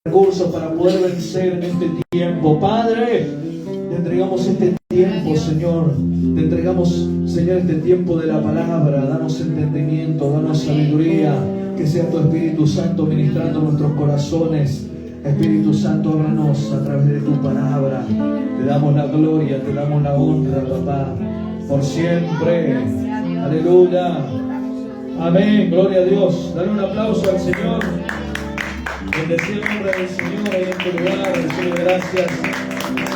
recursos para poder vencer en este tiempo. Padre, te entregamos este tiempo, Señor. Te entregamos, Señor, este tiempo de la palabra. Danos entendimiento, danos sabiduría. Que sea tu Espíritu Santo ministrando nuestros corazones. Espíritu Santo, háblanos a través de tu palabra. Te damos la gloria, te damos la honra, papá, por siempre. Aleluya. Amén. Gloria a Dios. Dale un aplauso al Señor. Bendecir el nombre del Señor ahí en tu lugar. Decirle gracias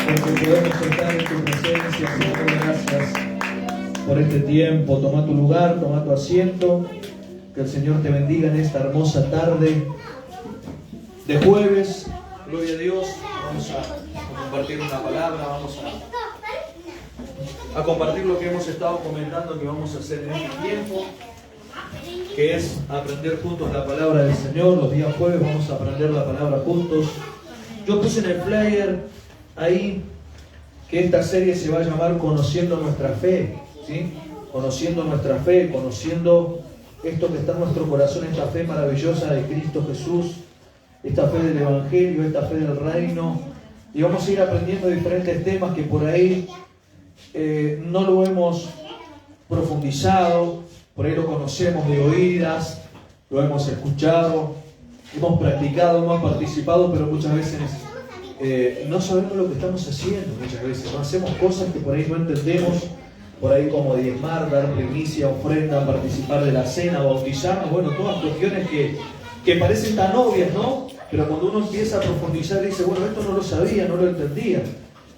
porque podemos estar en tu presencia. Señor, gracias por este tiempo. Toma tu lugar, toma tu asiento. Que el Señor te bendiga en esta hermosa tarde de jueves. Gloria a Dios. Vamos a compartir una palabra. Vamos a compartir lo que hemos estado comentando que vamos a hacer en este tiempo, que es aprender juntos la palabra del Señor. Los días jueves vamos a aprender la palabra juntos. Yo puse en el flyer ahí que esta serie se va a llamar Conociendo nuestra fe, ¿sí? Conociendo nuestra fe, conociendo esto que está en nuestro corazón, esta fe maravillosa de Cristo Jesús, esta fe del Evangelio, esta fe del reino. Y vamos a ir aprendiendo diferentes temas que por ahí no lo hemos profundizado. Por ahí lo conocemos de oídas, lo hemos escuchado, hemos practicado, hemos participado, pero muchas veces no sabemos lo que estamos haciendo. Muchas veces no hacemos cosas que por ahí no entendemos, por ahí como diezmar, dar primicia, ofrenda, participar de la cena, bautizarnos, bueno, todas cuestiones que parecen tan obvias, ¿no? Pero cuando uno empieza a profundizar dice, bueno, esto no lo sabía, no lo entendía.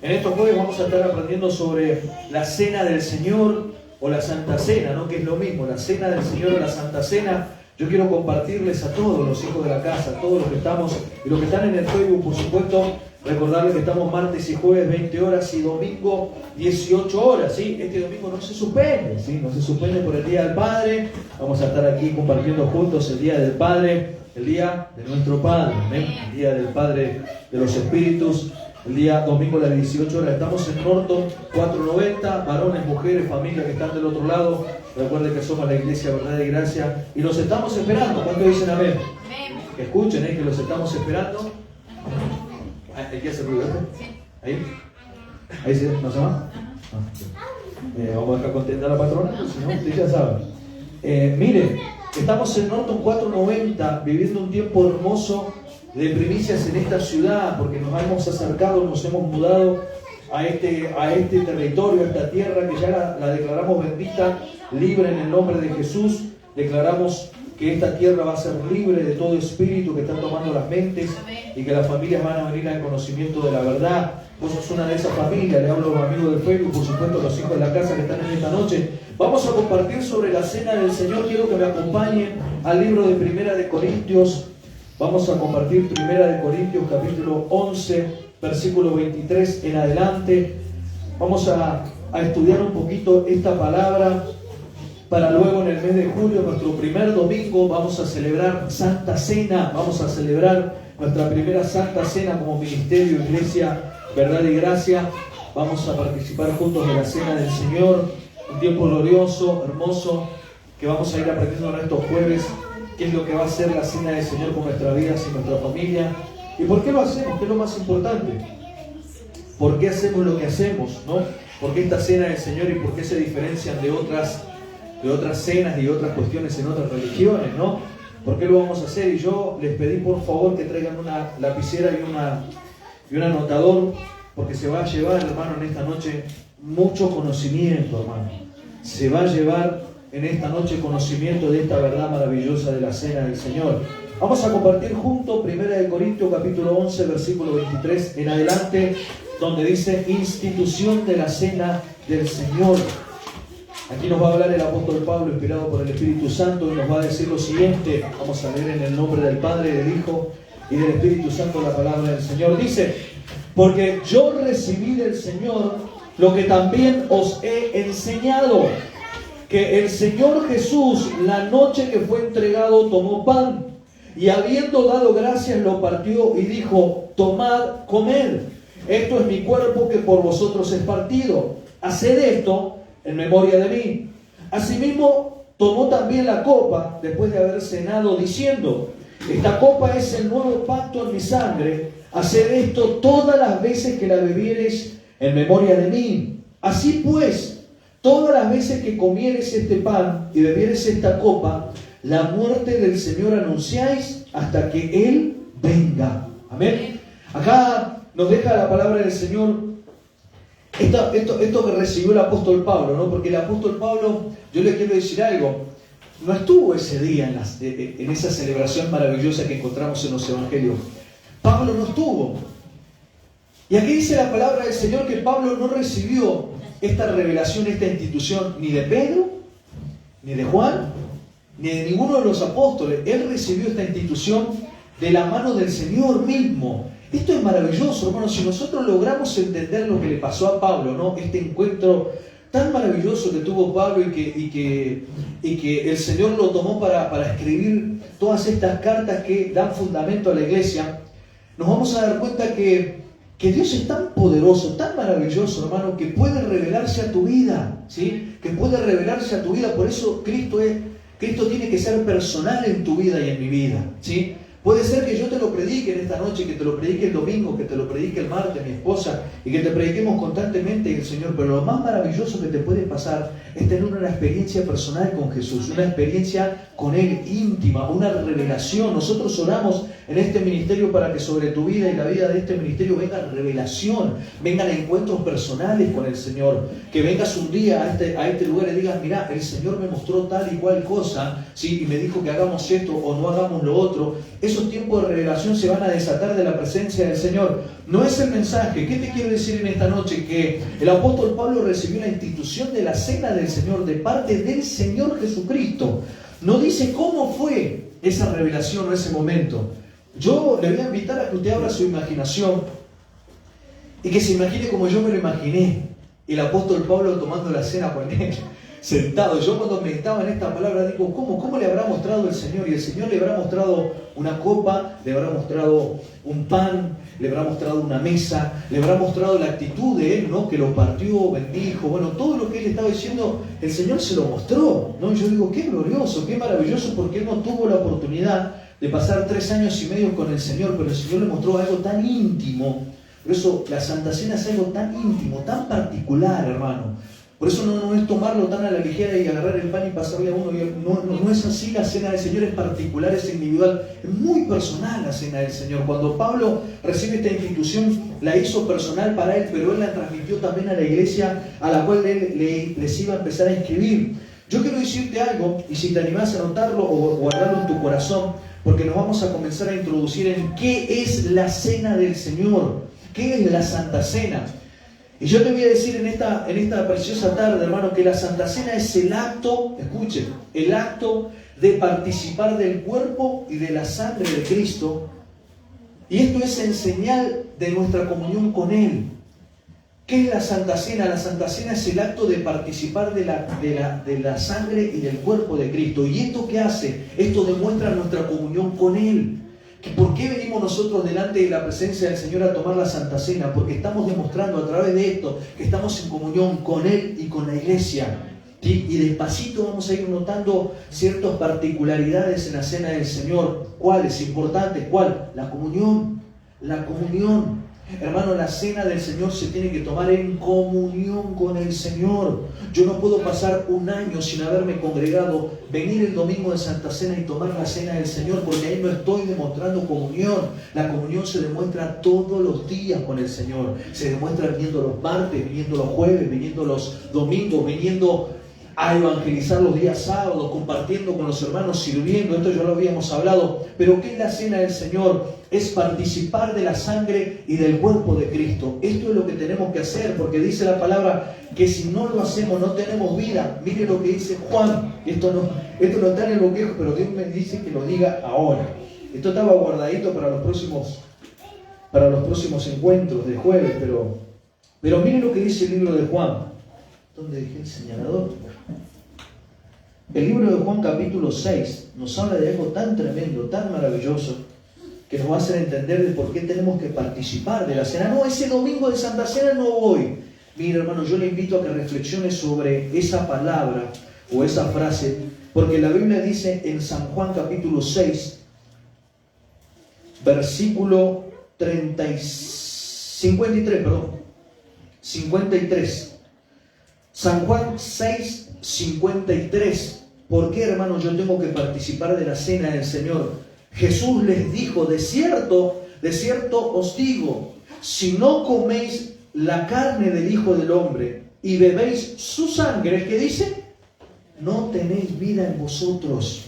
En estos jueves vamos a estar aprendiendo sobre la cena del Señor, o la Santa Cena, ¿no? Que es lo mismo, la Cena del Señor o la Santa Cena. Yo quiero compartirles a todos los hijos de la casa, a todos los que estamos y los que están en el Facebook, por supuesto, recordarles que estamos martes y jueves 20 horas y domingo 18 horas, ¿sí? Este domingo no se suspende, ¿sí? No se suspende por el Día del Padre. Vamos a estar aquí compartiendo juntos el Día del Padre, el Día de nuestro Padre, ¿eh? El Día del Padre de los Espíritus. El día domingo a las 18 horas estamos en Norton 490, varones, mujeres, familias que están del otro lado. Recuerden que somos la Iglesia Verdad y Gracia y los estamos esperando. ¿Cuántos dicen amén? Que escuchen, que los estamos esperando. ¿Hay que hacer ruido? Ahí se ¿no se va? Vamos a dejar contenta a la patrona, si no, ustedes ya saben. Miren, estamos en Norton 490 viviendo un tiempo hermoso de primicias en esta ciudad, porque nos hemos acercado, nos hemos mudado a este territorio, a esta tierra que ya la declaramos bendita, libre en el nombre de Jesús. Declaramos que esta tierra va a ser libre de todo espíritu que están tomando las mentes y que las familias van a venir al conocimiento de la verdad. Vos sos una de esas familias, le hablo a los amigos del Facebook, por supuesto los hijos de la casa que están en esta noche. Vamos a compartir sobre la cena del Señor. Quiero que me acompañen al libro de Primera de Corintios. Vamos a compartir Primera de Corintios capítulo 11, versículo 23 en adelante. Vamos a estudiar un poquito esta palabra para luego en el mes de julio, nuestro primer domingo, vamos a celebrar Santa Cena. Vamos a celebrar nuestra primera Santa Cena como ministerio, Iglesia, Verdad y Gracia. Vamos a participar juntos de la Cena del Señor. Un tiempo glorioso, hermoso, que vamos a ir aprendiendo en estos jueves. ¿Qué es lo que va a ser la Cena del Señor con nuestras vidas y nuestra familia? ¿Y por qué lo hacemos? ¿Qué es lo más importante? ¿Por qué hacemos lo que hacemos? ¿No? ¿Por qué esta Cena del Señor y por qué se diferencian de otras cenas y otras cuestiones en otras religiones? ¿No? ¿Por qué lo vamos a hacer? Y yo les pedí por favor que traigan una lapicera y un anotador, porque se va a llevar, hermano, en esta noche mucho conocimiento, hermano. Se va a llevar en esta noche conocimiento de esta verdad maravillosa de la Cena del Señor. Vamos a compartir juntos Primera de Corintios capítulo 11 versículo 23 en adelante, donde dice institución de la Cena del Señor. Aquí nos va a hablar el apóstol Pablo, inspirado por el Espíritu Santo, y nos va a decir lo siguiente. Vamos a leer en el nombre del Padre, del Hijo y del Espíritu Santo la palabra del Señor. Dice: porque yo recibí del Señor lo que también os he enseñado, que el Señor Jesús, la noche que fue entregado, tomó pan, y habiendo dado gracias, lo partió y dijo: tomad, comed, esto es mi cuerpo que por vosotros es partido. Haced esto en memoria de mí. Asimismo, tomó también la copa, después de haber cenado, diciendo: Esta copa es el nuevo pacto en mi sangre. Haced esto todas las veces que la bebiereis en memoria de mí. Así pues, todas las veces que comiereis este pan y bebiereis esta copa, la muerte del Señor anunciáis hasta que Él venga. Amén. Acá nos deja la palabra del Señor esto que recibió el apóstol Pablo, ¿no? Porque el apóstol Pablo, yo le quiero decir algo, no estuvo ese día en esa celebración maravillosa que encontramos en los evangelios. Pablo no estuvo. Y aquí dice la palabra del Señor que Pablo no recibió esta revelación, esta institución, ni de Pedro, ni de Juan, ni de ninguno de los apóstoles. Él recibió esta institución de la mano del Señor mismo. Esto es maravilloso, hermanos. Si nosotros logramos entender lo que le pasó a Pablo, ¿no? Este encuentro tan maravilloso que tuvo Pablo y que el Señor lo tomó para escribir todas estas cartas que dan fundamento a la iglesia, nos vamos a dar cuenta que Dios es tan poderoso, tan maravilloso, hermano, que puede revelarse a tu vida, ¿sí? Que puede revelarse a tu vida. Por eso Cristo tiene que ser personal en tu vida y en mi vida, ¿sí? Puede ser que yo te lo predique en esta noche, que te lo predique el domingo, que te lo predique el martes, mi esposa, y que te prediquemos constantemente el Señor. Pero lo más maravilloso que te puede pasar es tener una experiencia personal con Jesús, una experiencia con Él íntima, una revelación. Nosotros oramos en este ministerio para que sobre tu vida y la vida de este ministerio venga revelación, vengan encuentros personales con el Señor. Que vengas un día a este lugar y digas, mira, el Señor me mostró tal y cual cosa, ¿sí? Y me dijo que hagamos esto o no hagamos lo otro. Esos tiempos de revelación se van a desatar de la presencia del Señor. No es el mensaje. ¿Qué te quiero decir en esta noche? Que el apóstol Pablo recibió la institución de la cena del Señor de parte del Señor Jesucristo. No dice cómo fue esa revelación o ese momento. Yo le voy a invitar a que usted abra su imaginación y que se imagine como yo me lo imaginé. El apóstol Pablo tomando la cena con él, sentado. Yo cuando meditaba en esta palabra digo, ¿cómo le habrá mostrado el Señor? Y el Señor le habrá mostrado una copa, le habrá mostrado un pan, le habrá mostrado una mesa, le habrá mostrado la actitud de él, ¿no? Que lo partió, bendijo, bueno, todo lo que él estaba diciendo, el Señor se lo mostró, ¿no? Y yo digo, qué glorioso, qué maravilloso, porque él no tuvo la oportunidad de pasar 3 años y medio con el Señor, pero el Señor le mostró algo tan íntimo. Por eso la Santa Cena es algo tan íntimo, tan particular, hermano. Por eso no es tomarlo tan a la ligera y agarrar el pan y pasarle a uno. No es así. La cena del Señor es particular, es individual, es muy personal la cena del Señor. Cuando Pablo recibe esta institución, la hizo personal para él, pero él la transmitió también a la iglesia a la cual él les iba a empezar a escribir. Yo quiero decirte algo, y si te animás a anotarlo o guardarlo en tu corazón, porque nos vamos a comenzar a introducir en qué es la cena del Señor, qué es la Santa Cena. Y yo te voy a decir en esta preciosa tarde, hermano, que la Santa Cena es el acto, escuchen, el acto de participar del cuerpo y de la sangre de Cristo. Y esto es en señal de nuestra comunión con Él. ¿Qué es la Santa Cena? La Santa Cena es el acto de participar de la sangre y del cuerpo de Cristo. ¿Y esto qué hace? Esto demuestra nuestra comunión con Él. ¿Por qué venimos nosotros delante de la presencia del Señor a tomar la Santa Cena? Porque estamos demostrando a través de esto que estamos en comunión con Él y con la iglesia. ¿Sí? Y despacito vamos a ir notando ciertas particularidades en la Cena del Señor. ¿Cuáles? Importantes. ¿Cuál? La comunión. La comunión. Hermano, la cena del Señor se tiene que tomar en comunión con el Señor. Yo no puedo pasar un año sin haberme congregado, venir el domingo de Santa Cena y tomar la cena del Señor, porque ahí no estoy demostrando comunión. La comunión se demuestra todos los días con el Señor. Se demuestra viniendo los martes, viniendo los jueves, viniendo los domingos, viniendo a evangelizar los días sábados, compartiendo con los hermanos, sirviendo. Esto ya lo habíamos hablado. Pero ¿qué es la cena del Señor? Es participar de la sangre y del cuerpo de Cristo. Esto es lo que tenemos que hacer, porque dice la palabra que si no lo hacemos no tenemos vida. Mire lo que dice Juan. Esto no está en el bosquejo, pero Dios me dice que lo diga ahora. Esto estaba guardadito para los próximos encuentros de jueves, pero mire lo que dice el libro de Juan. ¿Dónde dejé el señalador? El libro de Juan capítulo 6 nos habla de algo tan tremendo, tan maravilloso, que nos va a hacer entender de por qué tenemos que participar de la cena. No, ese domingo de Santa Cena no voy. Mira, hermano, yo le invito a que reflexione sobre esa palabra o esa frase, porque la Biblia dice en San Juan capítulo 6, versículo 53. San Juan 6, 53. ¿Por qué, hermanos, yo tengo que participar de la cena del Señor? Jesús les dijo, de cierto os digo, si no coméis la carne del Hijo del Hombre y bebéis su sangre, ¿qué dice? No tenéis vida en vosotros.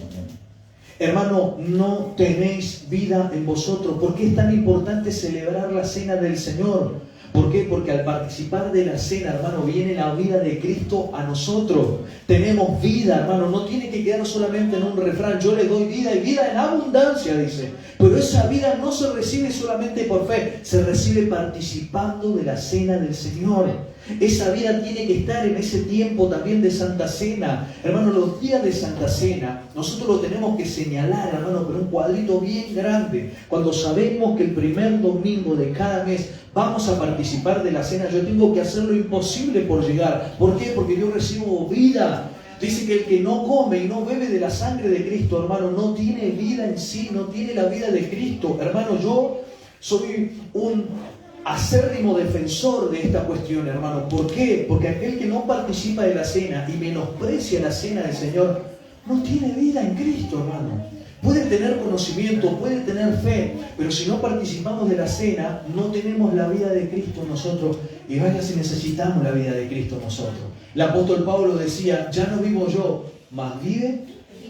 Hermano, no tenéis vida en vosotros. ¿Por qué es tan importante celebrar la cena del Señor? ¿Por qué? Porque al participar de la cena, hermano, viene la vida de Cristo a nosotros. Tenemos vida, hermano. No tiene que quedar solamente en un refrán. Yo le doy vida y vida en abundancia, dice. Pero esa vida no se recibe solamente por fe. Se recibe participando de la cena del Señor. Esa vida tiene que estar en ese tiempo también de Santa Cena. Hermano, los días de Santa Cena, nosotros lo tenemos que señalar, hermano, con un cuadrito bien grande. Cuando sabemos que el primer domingo de cada mes vamos a participar de la cena, yo tengo que hacer lo imposible por llegar. ¿Por qué? Porque yo recibo vida. Dice que el que no come y no bebe de la sangre de Cristo, hermano, no tiene vida en sí, no tiene la vida de Cristo. Hermano, yo soy un acérrimo defensor de esta cuestión, hermano. ¿Por qué? Porque aquel que no participa de la cena y menosprecia la cena del Señor, no tiene vida en Cristo, hermano. Puede tener conocimiento, puede tener fe, pero si no participamos de la cena, no tenemos la vida de Cristo en nosotros. Y vaya si necesitamos la vida de Cristo en nosotros. El apóstol Pablo decía, ya no vivo yo, mas vive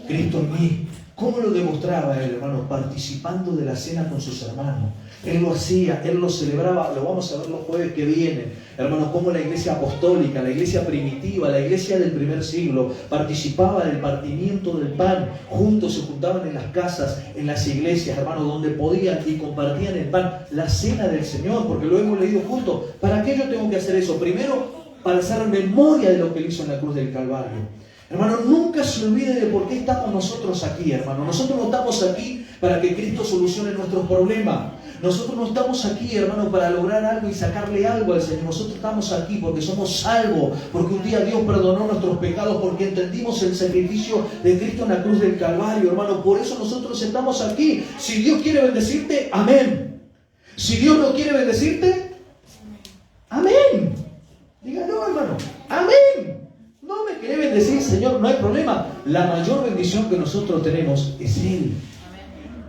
Cristo en mí. ¿Cómo lo demostraba él, hermano? Participando de la cena con sus hermanos. Él lo hacía, él lo celebraba, lo vamos a ver los jueves que vienen. Hermanos, como la iglesia apostólica, la iglesia primitiva, la iglesia del primer siglo, participaba del partimiento del pan. Juntos se juntaban en las casas, en las iglesias, hermanos, donde podían y compartían el pan. La cena del Señor, porque lo hemos leído juntos. ¿Para qué yo tengo que hacer eso? Primero, para hacer memoria de lo que él hizo en la cruz del Calvario. Hermano, nunca se olvide de por qué estamos nosotros aquí, hermano. Nosotros no estamos aquí para que Cristo solucione nuestros problemas. Nosotros no estamos aquí, hermano, para lograr algo y sacarle algo al Señor. Nosotros estamos aquí porque somos salvos, porque un día Dios perdonó nuestros pecados, porque entendimos el sacrificio de Cristo en la cruz del Calvario, hermano. Por eso nosotros estamos aquí. Si Dios quiere bendecirte, amén. Si Dios no quiere bendecirte, amén. Diga, no, hermano, amén. No me quiere bendecir, Señor, no hay problema. La mayor bendición que nosotros tenemos es Él.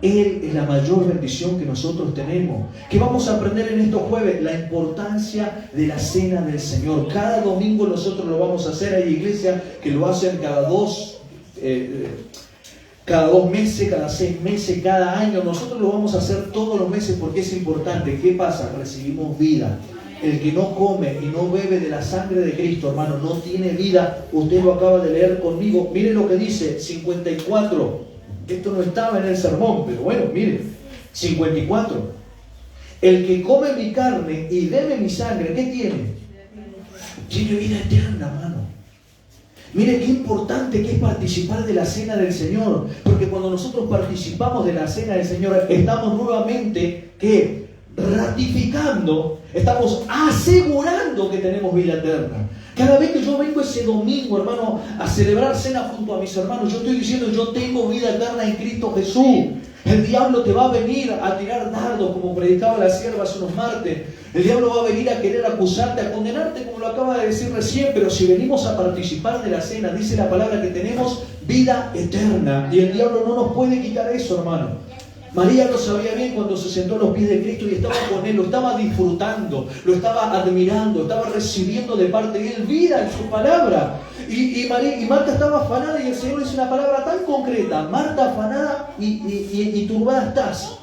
Él es la mayor bendición que nosotros tenemos. ¿Qué vamos a aprender en estos jueves? La importancia de la cena del Señor. Cada domingo nosotros lo vamos a hacer. Hay iglesias que lo hacen cada dos meses, cada 6 meses, cada año. Nosotros lo vamos a hacer todos los meses porque es importante. ¿Qué pasa? Recibimos vida. El que no come y no bebe de la sangre de Cristo, hermano, no tiene vida. Usted lo acaba de leer conmigo. Mire lo que dice, 54. Esto no estaba en el sermón, pero bueno, mire. 54. El que come mi carne y bebe mi sangre, ¿qué tiene? Tiene vida eterna, hermano. Mire qué importante que es participar de la cena del Señor. Porque cuando nosotros participamos de la cena del Señor, estamos nuevamente, ¿qué? Ratificando, estamos asegurando que tenemos vida eterna. Cada vez que yo vengo ese domingo, hermano, a celebrar cena junto a mis hermanos, yo estoy diciendo, yo tengo vida eterna en Cristo Jesús. El diablo te va a venir a tirar dardos, como predicaba la sierva hace unos martes. El diablo va a venir a querer acusarte, a condenarte, como lo acaba de decir recién. Pero si venimos a participar de la cena, dice la palabra que tenemos vida eterna. Y el diablo no nos puede quitar eso, hermano. María lo sabía bien cuando se sentó a los pies de Cristo y estaba con Él, lo estaba disfrutando, lo estaba admirando, estaba recibiendo de parte de Él vida en su palabra. Y Marta estaba afanada y el Señor dice una palabra tan concreta: Marta, afanada y turbada estás.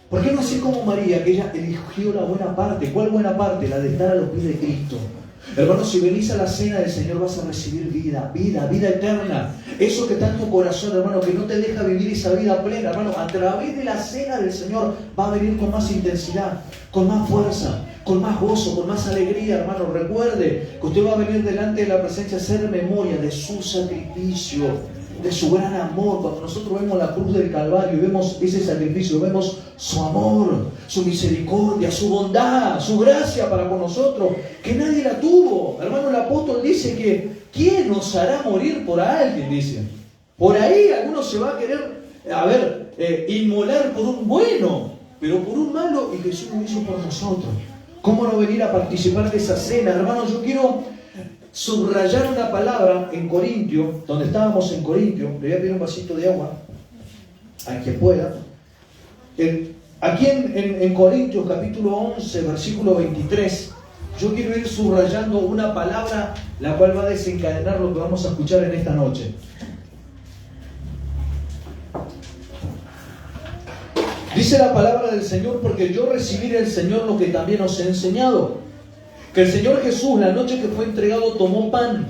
¿Por qué no así como María, que ella eligió la buena parte? ¿Cuál buena parte? La de estar a los pies de Cristo. Hermano, si venís a la cena del Señor vas a recibir vida eterna. Eso que está en tu corazón, hermano, que no te deja vivir esa vida plena, hermano, a través de la cena del Señor va a venir con más intensidad, con más fuerza, con más gozo, con más alegría, hermano. Recuerde que usted va a venir delante de la presencia a hacer memoria de su sacrificio, de su gran amor. Cuando nosotros vemos la cruz del Calvario y vemos ese sacrificio, vemos su amor, su misericordia, su bondad, su gracia para con nosotros, que nadie la tuvo. Hermano, el apóstol dice que ¿quién nos hará morir por alguien? Dice. Por ahí alguno se va a querer, inmolar por un bueno. pero por un malo, y Jesús lo hizo por nosotros. ¿Cómo no venir a participar de esa cena? Hermanos, yo quiero subrayar una palabra en Corintio, donde estábamos en Corintio. Le voy a pedir un vasito de agua a quien pueda. Aquí en Corintios capítulo 11, versículo 23, yo quiero ir subrayando una palabra la cual va a desencadenar lo que vamos a escuchar en esta noche. Dice la palabra del Señor: porque yo recibí del Señor lo que también os he enseñado, que el Señor Jesús, la noche que fue entregado, tomó pan,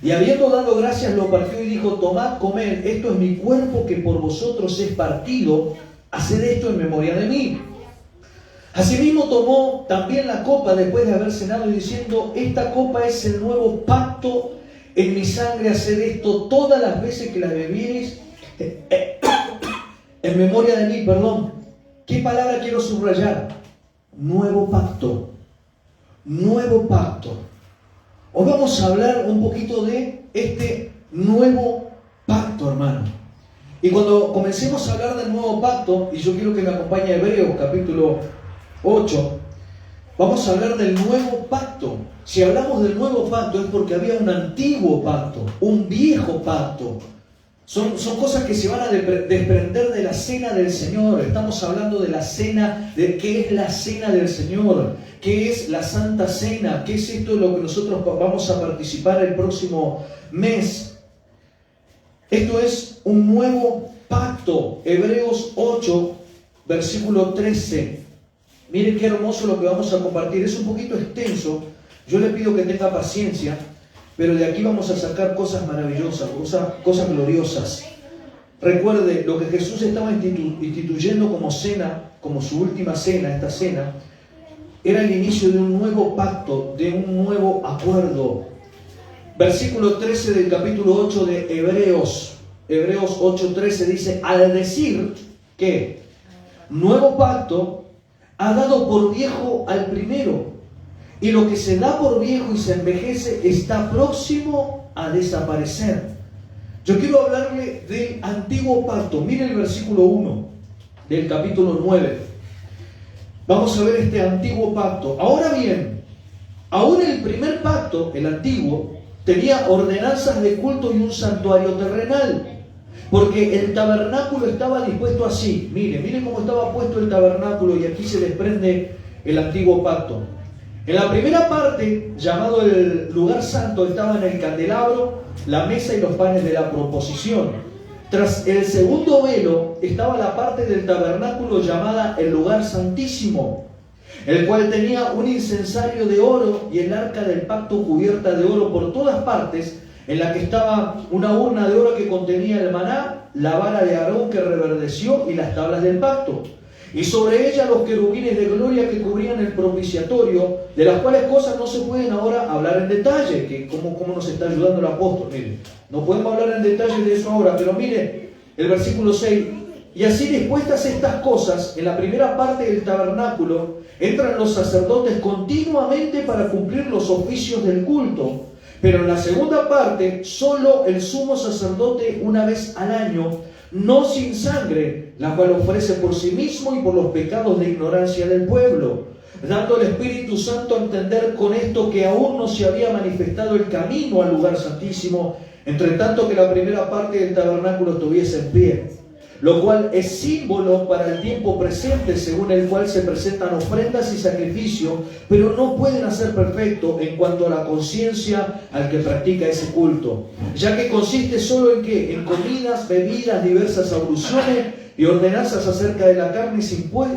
y habiendo dado gracias lo partió y dijo: tomad, comed, esto es mi cuerpo que por vosotros es partido, haced esto en memoria de mí. Asimismo tomó también la copa después de haber cenado y diciendo: esta copa es el nuevo pacto en mi sangre, haced esto todas las veces que la bebiereis en memoria de mí. ¿Qué palabra quiero subrayar? Nuevo pacto. Nuevo pacto. Hoy vamos a hablar un poquito de este nuevo pacto, hermano. Y cuando comencemos a hablar del nuevo pacto, y yo quiero que me acompañe a Hebreos capítulo 8, vamos a hablar del nuevo pacto. Si hablamos del nuevo pacto es porque había un antiguo pacto, un viejo pacto. Son cosas que se van a desprender de la cena del Señor. Estamos hablando de la cena, de qué es la cena del Señor, qué es la Santa Cena, qué es esto de lo que nosotros vamos a participar el próximo mes. Esto es un nuevo pacto. Hebreos 8, versículo 13. Miren qué hermoso lo que vamos a compartir. Es un poquito extenso. Yo le pido que tenga paciencia. Pero de aquí vamos a sacar cosas maravillosas, cosas gloriosas. Recuerde, lo que Jesús estaba instituyendo como cena, como su última cena, esta cena, era el inicio de un nuevo pacto, de un nuevo acuerdo. Versículo 13 del capítulo 8 de Hebreos 8:13 dice: al decir que nuevo pacto ha dado por viejo al primero, y lo que se da por viejo y se envejece está próximo a desaparecer. Yo quiero hablarle del antiguo pacto. Mire el versículo 1 del capítulo 9. Vamos a ver este antiguo pacto. Ahora bien, aún el primer pacto, el antiguo, tenía ordenanzas de culto y un santuario terrenal, porque el tabernáculo estaba dispuesto así. Mire cómo estaba puesto el tabernáculo, y aquí se desprende el antiguo pacto. En la primera parte, llamado el lugar santo, estaban el candelabro, la mesa y los panes de la proposición. Tras el segundo velo estaba la parte del tabernáculo llamada el lugar santísimo, el cual tenía un incensario de oro y el arca del pacto cubierta de oro por todas partes, en la que estaba una urna de oro que contenía el maná, la vara de Aarón que reverdeció y las tablas del pacto. Y sobre ella los querubines de gloria que cubrían el propiciatorio, de las cuales cosas no se pueden ahora hablar en detalle, que cómo nos está ayudando el apóstol. Mire, no podemos hablar en detalle de eso ahora, pero mire el versículo 6. Y así dispuestas estas cosas, en la primera parte del tabernáculo entran los sacerdotes continuamente para cumplir los oficios del culto, pero en la segunda parte solo el sumo sacerdote una vez al año, no sin sangre, la cual ofrece por sí mismo y por los pecados de ignorancia del pueblo, dando al Espíritu Santo a entender con esto que aún no se había manifestado el camino al lugar santísimo, entre tanto que la primera parte del tabernáculo estuviese en pie, lo cual es símbolo para el tiempo presente, según el cual se presentan ofrendas y sacrificios, pero no pueden hacer perfecto en cuanto a la conciencia al que practica ese culto, ya que consiste solo en ¿qué? En comidas, bebidas, diversas abluciones y ordenanzas acerca de la carne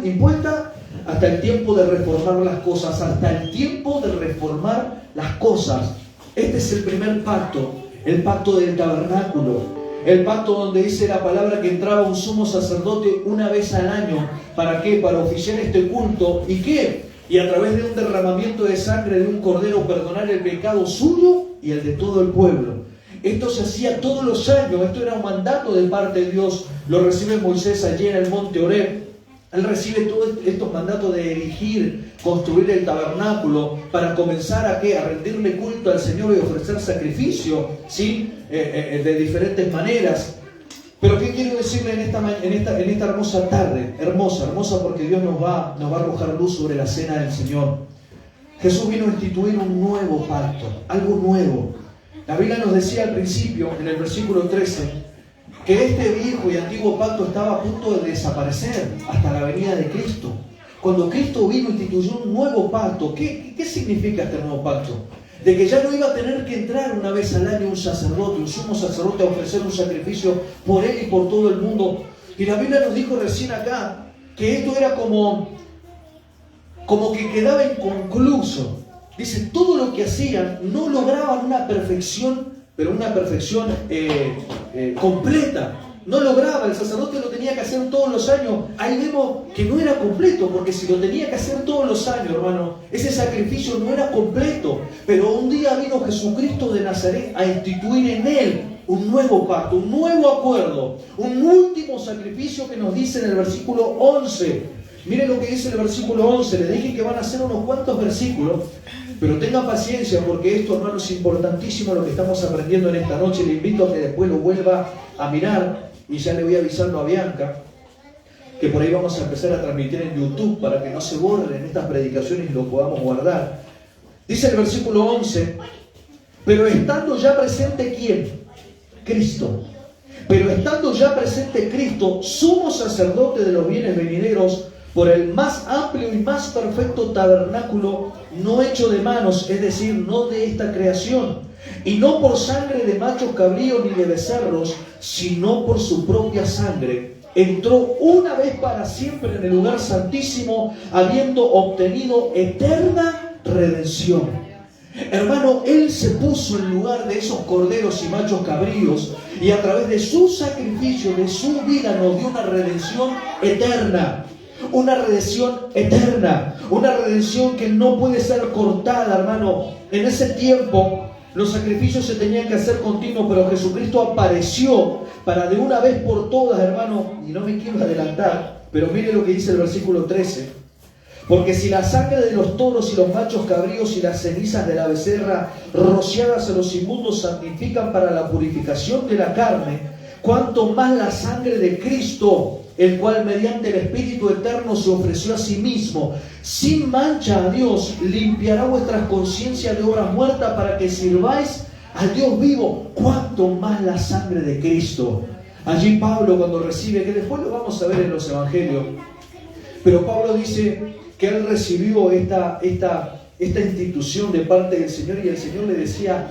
impuesta, hasta el tiempo de reformar las cosas, hasta el tiempo de reformar las cosas. Este es el primer pacto, el pacto del tabernáculo. El pacto donde dice la palabra que entraba un sumo sacerdote una vez al año. ¿Para qué? Para oficiar este culto. ¿Y qué? Y a través de un derramamiento de sangre de un cordero perdonar el pecado suyo y el de todo el pueblo. Esto se hacía todos los años. Esto era un mandato de parte de Dios. Lo recibe Moisés allí en el monte Horeb. Él recibe todos estos mandatos de erigir, construir el tabernáculo para comenzar a ¿qué? A rendirle culto al Señor y ofrecer sacrificio, ¿sí? De diferentes maneras. Pero ¿qué quiero decirle en esta hermosa tarde? Hermosa porque Dios nos va a arrojar luz sobre la cena del Señor. Jesús vino a instituir un nuevo pacto, algo nuevo. La Biblia nos decía al principio, en el versículo 13, que este viejo y antiguo pacto estaba a punto de desaparecer hasta la venida de Cristo. Cuando Cristo vino e instituyó un nuevo pacto, ¿qué significa este nuevo pacto? De que ya no iba a tener que entrar una vez al año un sacerdote, un sumo sacerdote, a ofrecer un sacrificio por él y por todo el mundo. Y la Biblia nos dijo recién acá que esto era como que quedaba inconcluso. Dice, todo lo que hacían no lograban una perfección, pero una perfección completa. No lograba, el sacerdote lo tenía que hacer todos los años. Ahí vemos que no era completo, porque si lo tenía que hacer todos los años, hermano, ese sacrificio no era completo. Pero un día vino Jesucristo de Nazaret a instituir en él un nuevo pacto, un nuevo acuerdo, un último sacrificio que nos dice en el versículo 11. Miren lo que dice el versículo 11. Le dije que van a ser unos cuantos versículos, pero tenga paciencia, porque esto, hermano, es importantísimo lo que estamos aprendiendo en esta noche. Le invito a que después lo vuelva a mirar. Y ya le voy avisando a Bianca que por ahí vamos a empezar a transmitir en YouTube para que no se borren estas predicaciones y lo podamos guardar. Dice el versículo 11, pero estando ya presente ¿quién? Cristo. Pero estando ya presente Cristo, sumo sacerdote de los bienes venideros, por el más amplio y más perfecto tabernáculo, no hecho de manos, es decir, no de esta creación, y no por sangre de machos cabríos ni de becerros, sino por su propia sangre, entró una vez para siempre en el lugar santísimo, habiendo obtenido eterna redención. Hermano, Él se puso en lugar de esos corderos y machos cabríos, y a través de su sacrificio, de su vida, nos dio una redención eterna. Una redención eterna, una redención que no puede ser cortada, hermano. En ese tiempo los sacrificios se tenían que hacer continuos, pero Jesucristo apareció para de una vez por todas, hermano, y no me quiero adelantar, pero mire lo que dice el versículo 13. Porque si la sangre de los toros y los machos cabríos y las cenizas de la becerra rociadas a los inmundos santifican para la purificación de la carne, cuanto más la sangre de Cristo, el cual mediante el Espíritu Eterno se ofreció a sí mismo, sin mancha a Dios, limpiará vuestras conciencias de obras muertas para que sirváis al Dios vivo. Cuanto más la sangre de Cristo. Allí Pablo, cuando recibe, que después lo vamos a ver en los evangelios, pero Pablo dice que él recibió esta institución de parte del Señor, y el Señor le decía: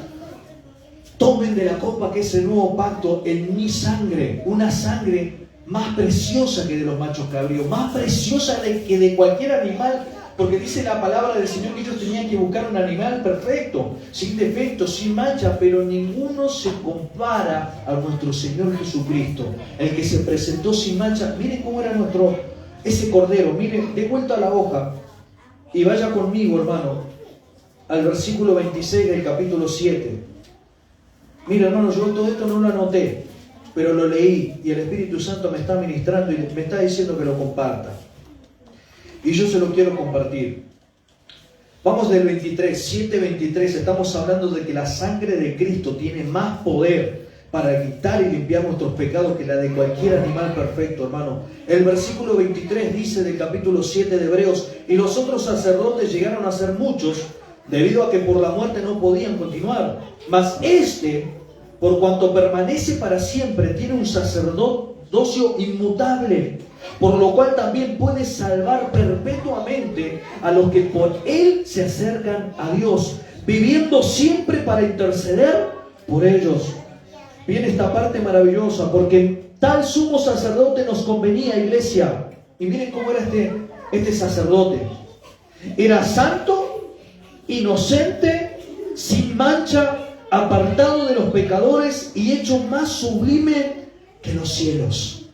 tomen de la copa que es el nuevo pacto en mi sangre, una sangre más preciosa que de los machos cabríos, más preciosa que de cualquier animal, porque dice la palabra del Señor que ellos tenían que buscar un animal perfecto, sin defecto, sin mancha, pero ninguno se compara a nuestro Señor Jesucristo, el que se presentó sin mancha. Miren cómo era ese cordero. Miren, de vuelta a la hoja y vaya conmigo, hermano, al versículo 26 del capítulo 7. Mira, hermano, yo todo esto no lo anoté, pero lo leí y el Espíritu Santo me está ministrando y me está diciendo que lo comparta. Y yo se lo quiero compartir. Vamos del 7:23. Estamos hablando de que la sangre de Cristo tiene más poder para quitar y limpiar nuestros pecados que la de cualquier animal perfecto, hermano. El versículo 23 dice del capítulo 7 de Hebreos: y los otros sacerdotes llegaron a ser muchos, debido a que por la muerte no podían continuar. Mas por cuanto permanece para siempre, tiene un sacerdocio inmutable, por lo cual también puede salvar perpetuamente a los que por él se acercan a Dios, viviendo siempre para interceder por ellos. Viene esta parte maravillosa, porque tal sumo sacerdote nos convenía, iglesia. Y miren cómo era este sacerdote. Era santo, inocente, sin mancha, apartado de los pecadores y hecho más sublime que los cielos.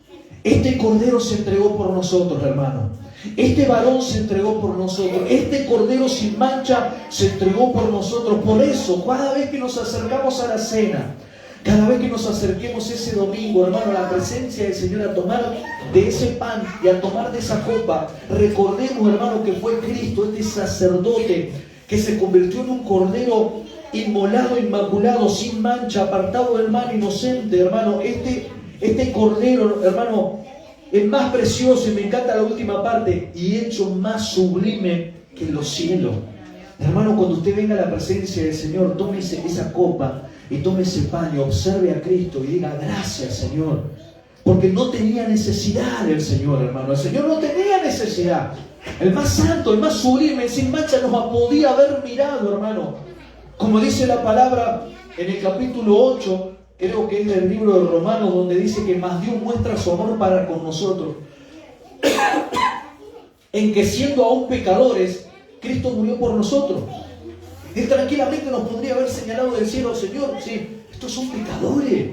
Este cordero se entregó por nosotros, hermano. Este varón se entregó por nosotros. Este cordero sin mancha se entregó por nosotros. Por eso, cada vez que nos acercamos a la cena, cada vez que nos acerquemos ese domingo, hermano, a la presencia del Señor, a tomar de ese pan y a tomar de esa copa, recordemos, hermano, que fue Cristo, este sacerdote, que se convirtió en un cordero inmolado, inmaculado, sin mancha, apartado del mal, inocente, hermano. Este este cordero, hermano, es más precioso, y me encanta la última parte, y hecho más sublime que los cielos. Hermano, cuando usted venga a la presencia del Señor, tómese esa copa y tome ese pan y observe a Cristo y diga: gracias, Señor. Porque no tenía necesidad del Señor, hermano. El Señor no tenía necesidad. El más santo, el más sublime, sin mancha, nos podía haber mirado, hermano. Como dice la palabra en el capítulo 8, creo que es del libro de Romanos, donde dice que más Dios muestra su amor para con nosotros, en que siendo aún pecadores, Cristo murió por nosotros. Él tranquilamente nos podría haber señalado del cielo: Señor, sí, estos son pecadores,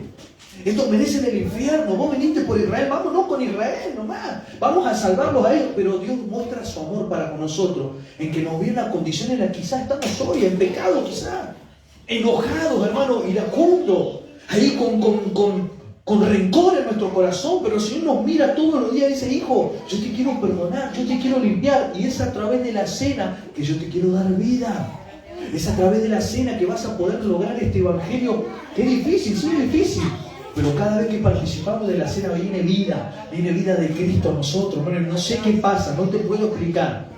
estos merecen el infierno, vos viniste por Israel, vámonos con Israel nomás, vamos a salvarlos a ellos. Pero Dios muestra su amor para con nosotros, en que nos viene a condición en la que quizás estamos hoy, en pecado quizás, enojados, hermano, iracundos, ahí con rencor en nuestro corazón. Pero el Señor nos mira todos los días y dice: hijo, yo te quiero perdonar, yo te quiero limpiar. Y es a través de la cena que yo te quiero dar vida. Es a través de la cena que vas a poder lograr este evangelio, que es difícil, sí, es difícil. Pero cada vez que participamos de la cena viene vida de Cristo a nosotros. Bueno, no sé qué pasa, no te puedo explicar.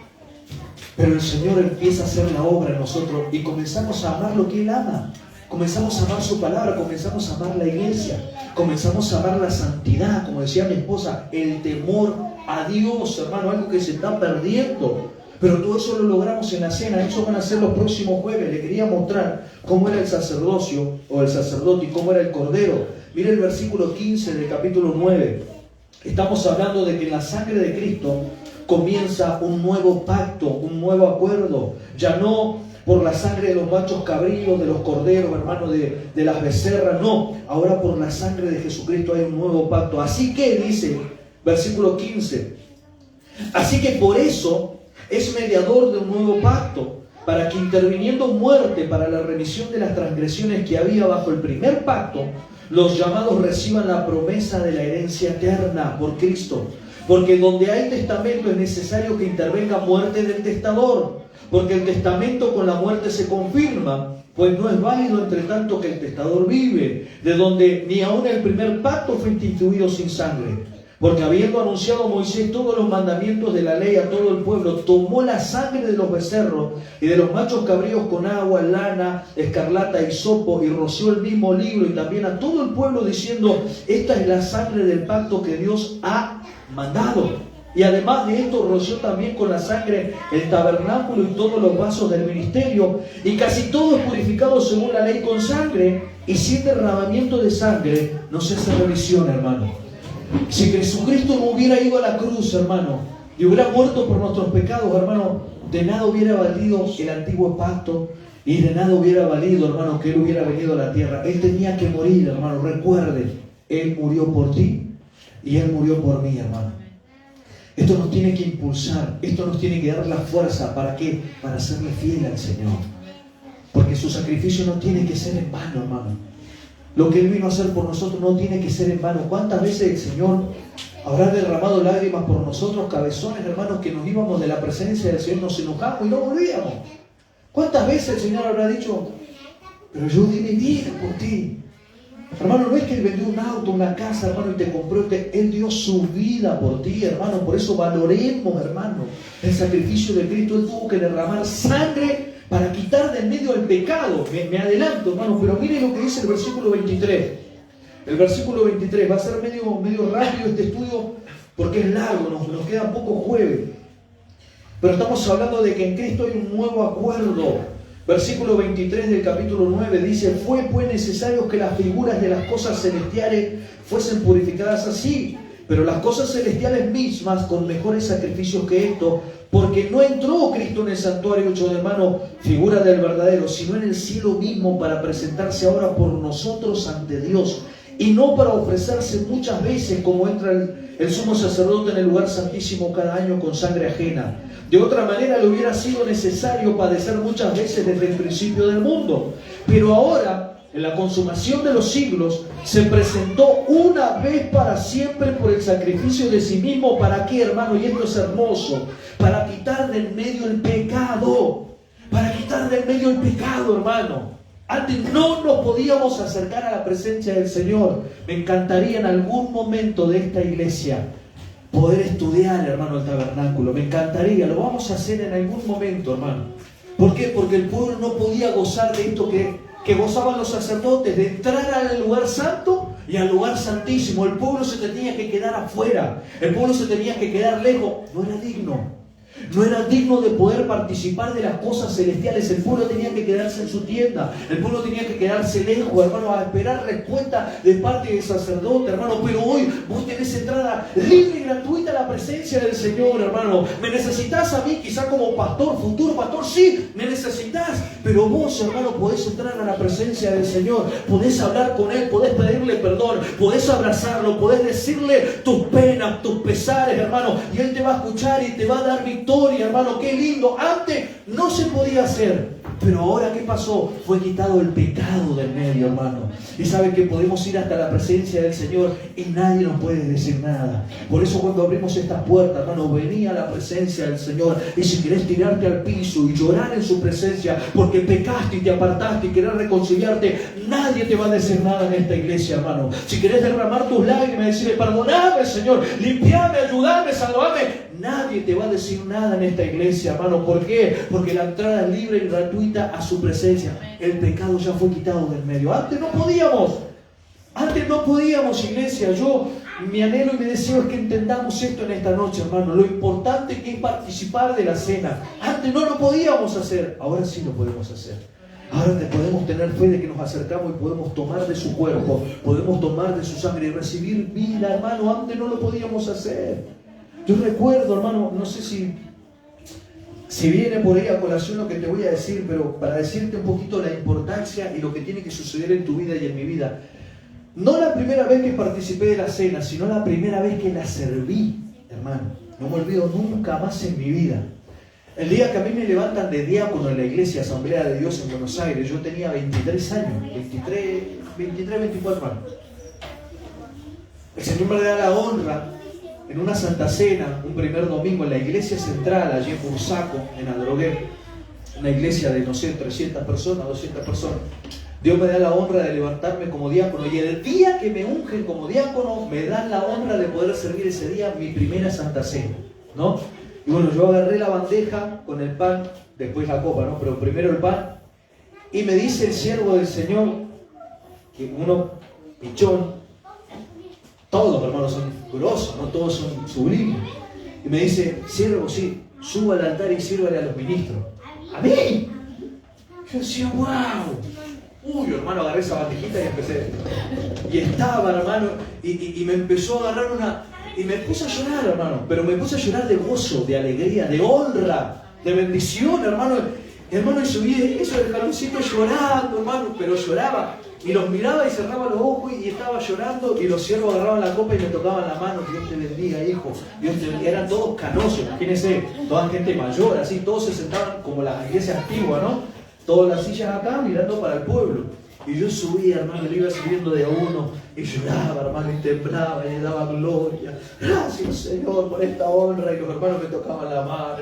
Pero el Señor empieza a hacer la obra en nosotros y comenzamos a amar lo que Él ama. Comenzamos a amar su palabra, comenzamos a amar la iglesia, comenzamos a amar la santidad, como decía mi esposa, el temor a Dios, hermano, algo que se está perdiendo. Pero todo eso lo logramos en la cena. Eso van a ser los próximos jueves. Le quería mostrar cómo era el sacerdocio o el sacerdote y cómo era el cordero. Mire el versículo 15 del capítulo 9. Estamos hablando de que en la sangre de Cristo comienza un nuevo pacto, un nuevo acuerdo. Ya no por la sangre de los machos cabríos, de los corderos, hermano, de las becerras, no. Ahora por la sangre de Jesucristo hay un nuevo pacto. Así que, dice, versículo 15, así que por eso es mediador de un nuevo pacto, para que interviniendo muerte para la remisión de las transgresiones que había bajo el primer pacto, los llamados reciban la promesa de la herencia eterna por Cristo. Porque donde hay testamento es necesario que intervenga muerte del testador, porque el testamento con la muerte se confirma, pues no es válido entre tanto que el testador vive, de donde ni aun el primer pacto fue instituido sin sangre. Porque habiendo anunciado Moisés todos los mandamientos de la ley a todo el pueblo, tomó la sangre de los becerros y de los machos cabríos con agua, lana, escarlata y hisopo, y roció el mismo libro y también a todo el pueblo, diciendo: esta es la sangre del pacto que Dios ha mandado. Y además de esto roció también con la sangre el tabernáculo y todos los vasos del ministerio, y casi todo es purificado según la ley con sangre, y sin derramamiento de sangre no se hace remisión, hermano. Si Jesucristo no hubiera ido a la cruz, hermano, y hubiera muerto por nuestros pecados, hermano, de nada hubiera valido el antiguo pacto, y de nada hubiera valido, hermano, que Él hubiera venido a la tierra. Él tenía que morir, hermano. Recuerde, Él murió por ti y Él murió por mí, hermano. Esto nos tiene que impulsar, esto nos tiene que dar la fuerza. ¿Para qué? Para serle fiel al Señor. Porque su sacrificio no tiene que ser en vano, hermano. Lo que Él vino a hacer por nosotros no tiene que ser en vano. ¿Cuántas veces el Señor habrá derramado lágrimas por nosotros, cabezones, hermanos, que nos íbamos de la presencia del Señor, nos enojamos y no volvíamos? ¿Cuántas veces el Señor habrá dicho: pero yo di mi vida por ti? Hermano, no es que Él vendió un auto, una casa, hermano, y te compró. Él dio su vida por ti, hermano. Por eso valoremos, hermano, el sacrificio de Cristo. Él tuvo que derramar sangre para quitar del medio el pecado. Me adelanto, hermano, pero mire lo que dice el versículo 23. El versículo 23, va a ser medio rápido este estudio porque es largo, nos quedan pocos jueves. Pero estamos hablando de que en Cristo hay un nuevo acuerdo. Versículo 23 del capítulo 9 dice: fue pues necesario que las figuras de las cosas celestiales fuesen purificadas así, pero las cosas celestiales mismas con mejores sacrificios que esto, porque no entró Cristo en el santuario hecho de mano, figura del verdadero, sino en el cielo mismo, para presentarse ahora por nosotros ante Dios, y no para ofrecerse muchas veces como entra el sumo sacerdote en el lugar santísimo cada año con sangre ajena. De otra manera le hubiera sido necesario padecer muchas veces desde el principio del mundo. Pero ahora, en la consumación de los siglos, se presentó una vez para siempre por el sacrificio de sí mismo. ¿Para qué, hermano? Y esto es hermoso. Para quitar del medio el pecado. Para quitar del medio el pecado, hermano. Antes no nos podíamos acercar a la presencia del Señor. Me encantaría en algún momento de esta iglesia poder estudiar, hermano, el tabernáculo. Me encantaría, lo vamos a hacer en algún momento, hermano. ¿Por qué? Porque el pueblo no podía gozar de esto que gozaban los sacerdotes, de entrar al lugar santo y al lugar santísimo. El pueblo se tenía que quedar afuera, el pueblo se tenía que quedar lejos. No era digno. No era digno de poder participar de las cosas celestiales. El pueblo tenía que quedarse en su tienda. El pueblo tenía que quedarse lejos, hermano, a esperar respuesta de parte del sacerdote, hermano. Pero hoy vos tenés entrada libre y gratuita a la presencia del Señor, hermano. Me necesitas a mí, quizá como pastor, futuro pastor, sí, me necesitas. Pero vos, hermano, podés entrar a la presencia del Señor. Podés hablar con Él, podés pedirle perdón, podés abrazarlo, podés decirle tus penas, tus pesares, hermano. Y Él te va a escuchar y te va a dar victoria, hermano. Qué lindo. Antes no se podía hacer, pero ahora ¿qué pasó? Fue quitado el pecado del medio, hermano. Y sabe que podemos ir hasta la presencia del Señor y nadie nos puede decir nada. Por eso cuando abrimos estas puertas, hermano, vení a la presencia del Señor. Y si querés tirarte al piso y llorar en su presencia porque pecaste y te apartaste y querés reconciliarte, nadie te va a decir nada en esta iglesia, hermano. Si querés derramar tus lágrimas y decirle, perdoname, Señor, limpiame, ayudame, salvame, nadie te va a decir nada en esta iglesia, hermano. ¿Por qué? Porque la entrada es libre y gratuita a su presencia. El pecado ya fue quitado del medio. Antes no podíamos. Antes no podíamos, iglesia. Mi anhelo y mi deseo es que entendamos esto en esta noche, hermano. Lo importante que es participar de la cena. Antes no lo podíamos hacer. Ahora sí lo podemos hacer. Ahora podemos tener fe de que nos acercamos y podemos tomar de su cuerpo, podemos tomar de su sangre y recibir vida, hermano. Antes no lo podíamos hacer. Yo recuerdo, hermano, no sé si viene por ahí a colación lo que te voy a decir, pero para decirte un poquito la importancia y lo que tiene que suceder en tu vida y en mi vida. No la primera vez que participé de la cena, sino la primera vez que la serví, hermano. No me olvido nunca más en mi vida. El día que a mí me levantan de diácono en la iglesia Asamblea de Dios en Buenos Aires, yo tenía 23 años, 24 años. El Señor me da la honra en una Santa Cena, un primer domingo en la iglesia central, allí en Bursaco, en Adrogué, una iglesia de, no sé, 300 personas, 200 personas. Dios me da la honra de levantarme como diácono y el día que me ungen como diácono, me dan la honra de poder servir ese día mi primera Santa Cena, ¿no? Y bueno, yo agarré la bandeja con el pan, después la copa, ¿no? Pero primero el pan, y me dice el siervo del Señor, que uno pichón, todos, hermanos, son grosos, no todos son sublimes. Y me dice, siervo, sí, suba al altar y sírvale a los ministros. ¿A mí? Yo decía, wow. Uy, hermano, agarré esa bandejita y empecé. Y estaba, hermano, y me empezó a agarrar una... Y me puse a llorar, hermano. Pero me puse a llorar de gozo, de alegría, de honra, de bendición, hermano. Hermano, y subí eso del jaloncito llorando, hermano, pero lloraba. Y los miraba y cerraba los ojos y estaba llorando. Y los siervos agarraban la copa y me tocaban la mano. Dios te bendiga, hijo. Dios te bendiga. Eran todos canosos, imagínense, toda gente mayor, así. Todos se sentaban como la iglesia antigua, ¿no? Todas las sillas acá mirando para el pueblo. Y yo subía, hermano, le iba subiendo de a uno. Y lloraba, hermano, y temblaba y le daba gloria. Gracias, Señor, por esta honra. Y los hermanos me tocaban la mano,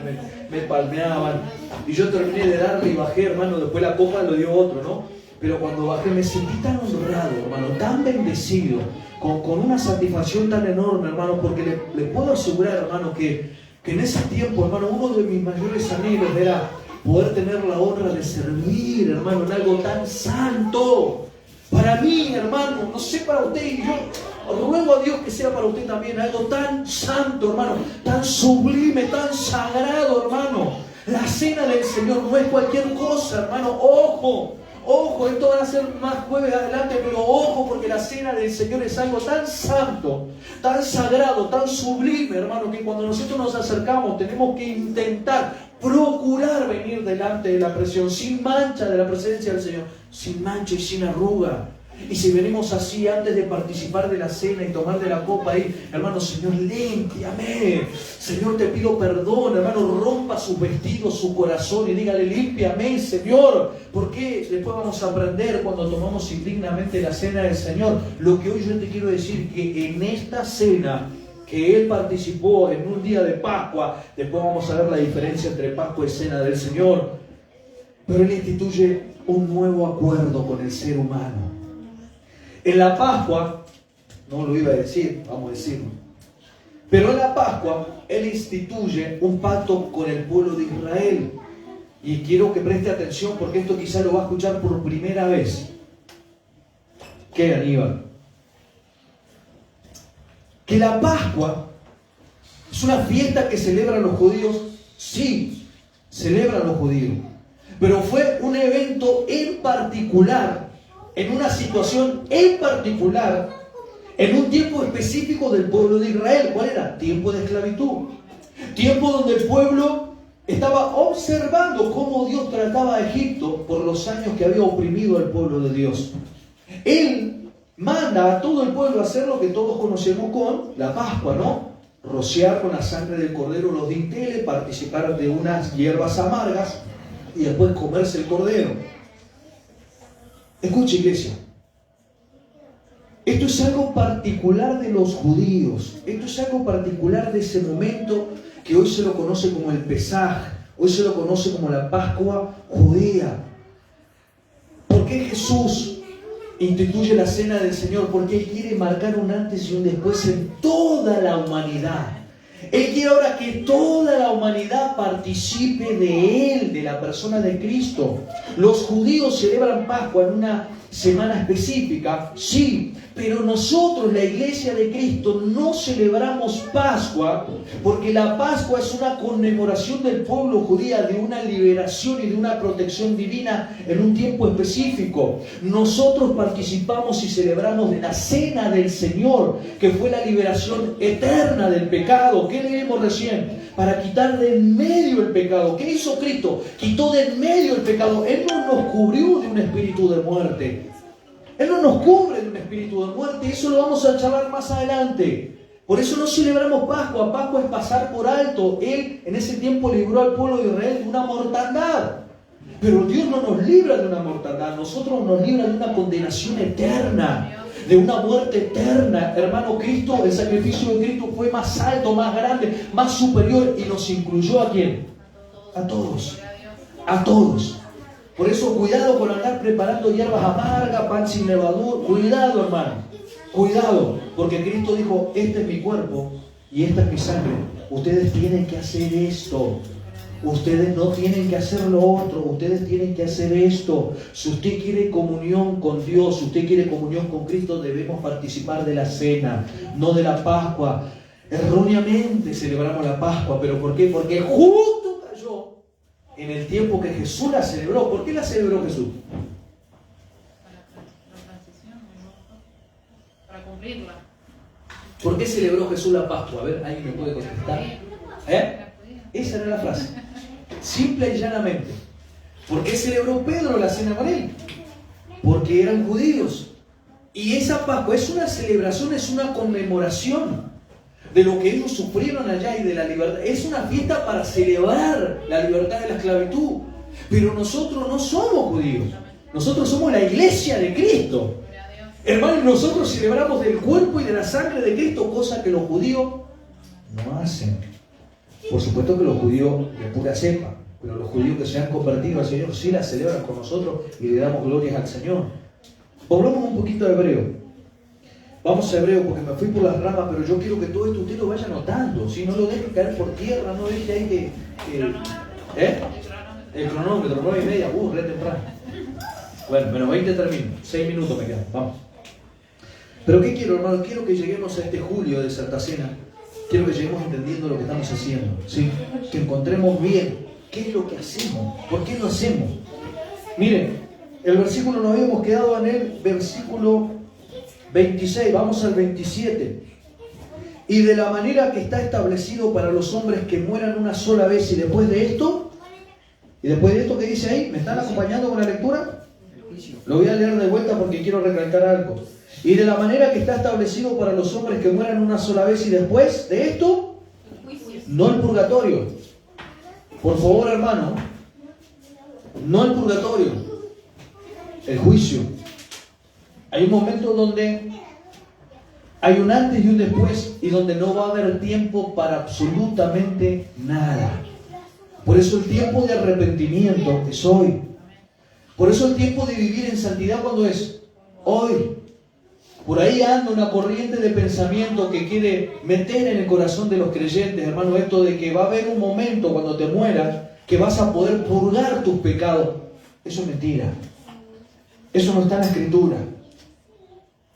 me palmeaban. Y yo terminé de darle y bajé, hermano. Después la copa lo dio otro, ¿no? Pero cuando bajé me sentí tan honrado, hermano, tan bendecido, con una satisfacción tan enorme, hermano, porque le puedo asegurar, hermano, que en ese tiempo, hermano, uno de mis mayores anhelos era poder tener la honra de servir, hermano, en algo tan santo. Para mí, hermano, no sé para usted, y yo ruego a Dios que sea para usted también algo tan santo, hermano, tan sublime, tan sagrado, hermano. La cena del Señor no es cualquier cosa, hermano. Ojo, esto va a ser más jueves adelante, pero ojo, porque la cena del Señor es algo tan santo, tan sagrado, tan sublime, hermano, que cuando nosotros nos acercamos tenemos que intentar, procurar venir delante de la presión, sin mancha de la presencia del Señor, sin mancha y sin arruga. Y si venimos así antes de participar de la cena y tomar de la copa ahí, hermano, Señor, límpiame. Señor, te pido perdón, hermano, rompa sus vestidos, su corazón y dígale, límpiame, Señor. Porque después vamos a aprender cuando tomamos indignamente la cena del Señor. Lo que hoy yo te quiero decir, que en esta cena que Él participó en un día de Pascua, después vamos a ver la diferencia entre Pascua y cena del Señor. Pero Él instituye un nuevo acuerdo con el ser humano. En la Pascua, no lo iba a decir, vamos a decirlo, pero en la Pascua Él instituye un pacto con el pueblo de Israel. Y quiero que preste atención porque esto quizás lo va a escuchar por primera vez. ¿Qué, Aníbal? Que la Pascua es una fiesta que celebran los judíos. Sí, celebran los judíos. Pero fue un evento en particular, en una situación en particular, en un tiempo específico del pueblo de Israel. ¿Cuál era? Tiempo de esclavitud. Tiempo donde el pueblo estaba observando cómo Dios trataba a Egipto por los años que había oprimido al pueblo de Dios. Él manda a todo el pueblo a hacer lo que todos conocemos con la Pascua, ¿no? Rociar con la sangre del cordero los dinteles, participar de unas hierbas amargas y después comerse el cordero. Escucha, iglesia. Esto es algo particular de los judíos. Esto es algo particular de ese momento que hoy se lo conoce como el Pesaj. Hoy se lo conoce como la Pascua judía. ¿Por qué Jesús instituye la cena del Señor? Porque Él quiere marcar un antes y un después en toda la humanidad. Él quiere ahora que toda la humanidad participe de Él, de la persona de Cristo. Los judíos celebran Pascua en una semana específica, sí, pero nosotros, la iglesia de Cristo, no celebramos Pascua porque la Pascua es una conmemoración del pueblo judío de una liberación y de una protección divina en un tiempo específico. Nosotros participamos y celebramos de la cena del Señor, que fue la liberación eterna del pecado. ¿Qué leímos recién? Para quitar de en medio el pecado. ¿Qué hizo Cristo? Quitó de en medio el pecado. Él no nos cubrió de un espíritu de muerte. Él no nos cubre de un espíritu de muerte. Eso lo vamos a charlar más adelante. Por eso no celebramos Pascua. Pascua es pasar por alto. Él en ese tiempo libró al pueblo de Israel de una mortandad. Pero Dios no nos libra de una mortandad. Nosotros nos libra de una condenación eterna, de una muerte eterna. Hermano, Cristo, el sacrificio de Cristo fue más alto, más grande, más superior, y nos incluyó ¿a quién? A todos. A todos. Por eso cuidado con andar preparando hierbas amargas, pan sin levadura. Cuidado, hermano. Cuidado, porque Cristo dijo, este es mi cuerpo y esta es mi sangre. Ustedes tienen que hacer esto. Ustedes no tienen que hacer lo otro. Ustedes tienen que hacer esto. Si usted quiere comunión con Dios, si usted quiere comunión con Cristo, debemos participar de la cena, no de la Pascua. Erróneamente celebramos la Pascua. ¿Pero por qué? Porque justo cayó en el tiempo que Jesús la celebró. ¿Por qué la celebró Jesús? Para cumplirla. ¿Por qué celebró Jesús la Pascua? A ver, ¿alguien me puede contestar? Esa era la frase. Simple y llanamente. ¿Por qué celebró Pedro la cena con él? Porque eran judíos. Y esa Pascua es una celebración, es una conmemoración de lo que ellos sufrieron allá y de la libertad. Es una fiesta para celebrar la libertad de la esclavitud. Pero nosotros no somos judíos. Nosotros somos la iglesia de Cristo. Hermanos, nosotros celebramos del cuerpo y de la sangre de Cristo, cosa que los judíos no hacen. Por supuesto que los judíos de pura cepa, pero los judíos que se han convertido al Señor sí la celebran con nosotros y le damos glorias al Señor. Volvamos un poquito a Hebreo. Vamos a Hebreo porque me fui por las ramas, pero yo quiero que todo esto usted lo vaya notando. Si no lo deje caer por tierra, no deje ahí el cronómetro, 9:30, re temprano. Bueno, menos 20 termino, 6 minutos me quedan, vamos. Pero ¿qué quiero, hermano? Quiero que lleguemos a este julio de Santa Cena. Quiero que lleguemos entendiendo lo que estamos haciendo, ¿sí? Que encontremos bien qué es lo que hacemos, por qué lo hacemos. Miren, el versículo nos habíamos quedado en el versículo 26, vamos al 27. Y de la manera que está establecido para los hombres que mueran una sola vez, y después de esto, ¿qué dice ahí? ¿Me están acompañando con la lectura? Lo voy a leer de vuelta porque quiero recalcar algo. Y de la manera que está establecido para los hombres que mueran una sola vez, y después de esto, no el purgatorio. Por favor, hermano, no el purgatorio, el juicio. Hay un momento donde hay un antes y un después, y donde no va a haber tiempo para absolutamente nada. Por eso el tiempo de arrepentimiento es hoy. Por eso el tiempo de vivir en santidad, ¿cuándo es? Hoy. Por ahí anda una corriente de pensamiento que quiere meter en el corazón de los creyentes, hermano, esto de que va a haber un momento cuando te mueras que vas a poder purgar tus pecados. Eso es mentira. Eso no está en la Escritura.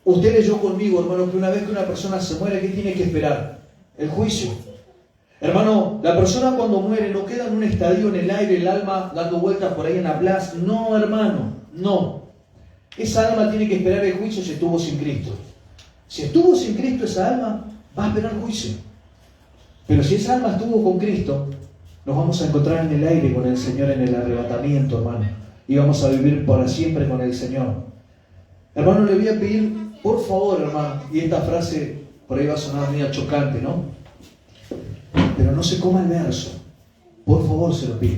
Usted leyó conmigo, hermano, que una vez que una persona se muere, ¿qué tiene que esperar? El juicio. Hermano, la persona cuando muere no queda en un estadio en el aire, el alma dando vueltas por ahí en la plaza. No, hermano, no. Esa alma tiene que esperar el juicio si estuvo sin Cristo. Si estuvo sin Cristo, esa alma va a esperar juicio. Pero si esa alma estuvo con Cristo, nos vamos a encontrar en el aire con el Señor en el arrebatamiento, hermano. Y vamos a vivir para siempre con el Señor. Hermano, le voy a pedir, por favor, hermano, y esta frase por ahí va a sonar medio chocante, ¿no? Pero no se coma el verso. Por favor, se lo pido.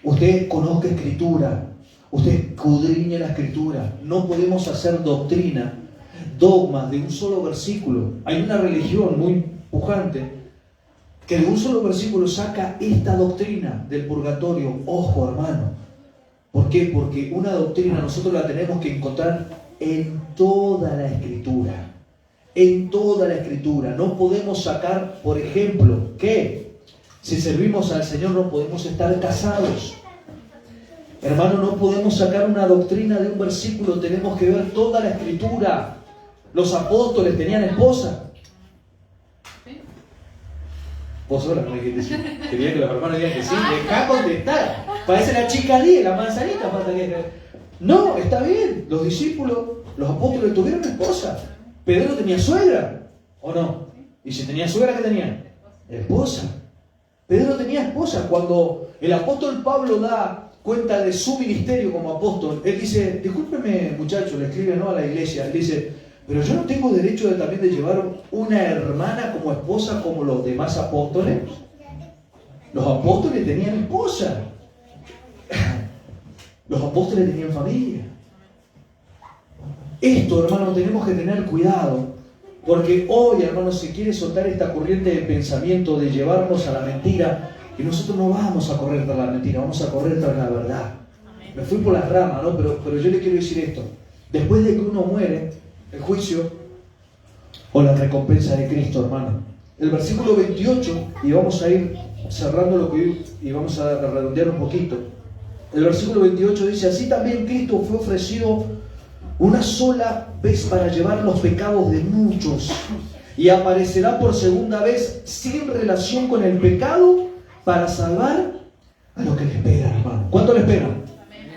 Usted conozca Escritura. Usted escudriñe la Escritura. No podemos hacer doctrina, dogmas de un solo versículo. Hay una religión muy pujante que de un solo versículo saca esta doctrina del purgatorio. Ojo, hermano. ¿Por qué? Porque una doctrina nosotros la tenemos que encontrar en toda la Escritura. En toda la Escritura. No podemos sacar, por ejemplo, que si servimos al Señor no podemos estar casados. Hermano, no podemos sacar una doctrina de un versículo, tenemos que ver toda la Escritura. Los apóstoles tenían esposa. Vos sola no hay que decir. Quería que los hermanos digan que sí. Dejá contestar. Parece la chica 10, la manzanita. No, está bien. Los discípulos, los apóstoles tuvieron esposa. Pedro tenía suegra, ¿o no? Y si tenía suegra, ¿qué tenía? Esposa. Pedro tenía esposa. Cuando el apóstol Pablo da cuenta de su ministerio como apóstol, él dice, discúlpeme muchacho, le escribe no a la iglesia, él dice, pero yo no tengo derecho también de llevar una hermana como esposa como los demás apóstoles. Los apóstoles tenían esposa. Los apóstoles tenían familia. Esto, hermano, tenemos que tener cuidado, porque hoy, hermano, se quiere soltar esta corriente de pensamiento de llevarnos a la mentira. Y nosotros no vamos a correr tras la mentira, vamos a correr tras la verdad. Me fui por las ramas, ¿no? Pero yo le quiero decir esto. Después de que uno muere, el juicio o la recompensa de Cristo, hermano. El versículo 28, y vamos a ir cerrando lo que y vamos a redondear un poquito. El versículo 28 dice, así también Cristo fue ofrecido una sola vez para llevar los pecados de muchos, y aparecerá por segunda vez sin relación con el pecado, para salvar a los que le esperan, hermano. ¿Cuánto le esperan?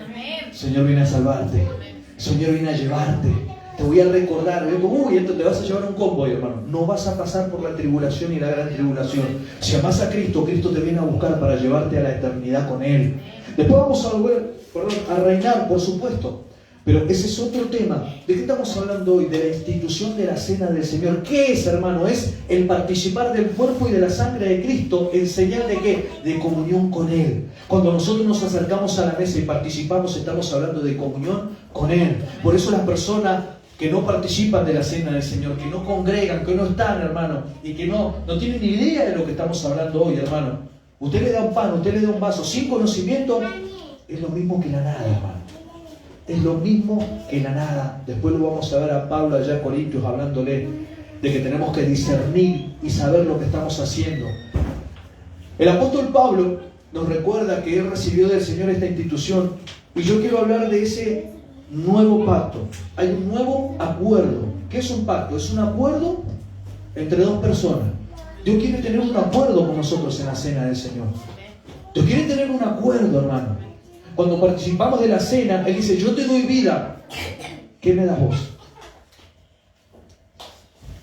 Amén. Señor viene a salvarte. Señor viene a llevarte. Te voy a recordar. Uy, esto te vas a llevar un convoy, hermano. No vas a pasar por la tribulación y la gran tribulación. Si amas a Cristo, Cristo te viene a buscar para llevarte a la eternidad con Él. Después vamos a volver, a reinar, por supuesto. Pero ese es otro tema. ¿De qué estamos hablando hoy? De la institución de la cena del Señor. ¿Qué es, hermano? Es el participar del cuerpo y de la sangre de Cristo en señal de ¿qué? De comunión con Él. Cuando nosotros nos acercamos a la mesa y participamos, estamos hablando de comunión con Él. Por eso las personas que no participan de la cena del Señor, que no congregan, que no están, hermano, y que no tienen ni idea de lo que estamos hablando hoy, hermano. Usted le da un pan, usted le da un vaso sin conocimiento, es lo mismo que la nada, hermano. Es lo mismo que la nada. Después lo vamos a ver a Pablo allá en Corintios hablándole de que tenemos que discernir y saber lo que estamos haciendo. El apóstol Pablo nos recuerda que él recibió del Señor esta institución, y yo quiero hablar de ese nuevo pacto. Hay un nuevo acuerdo. ¿Qué es un pacto? Es un acuerdo entre dos personas. Dios quiere tener un acuerdo con nosotros en la cena del Señor. Dios quiere tener un acuerdo, hermano. Cuando participamos de la cena, Él dice, yo te doy vida. ¿Qué me das vos?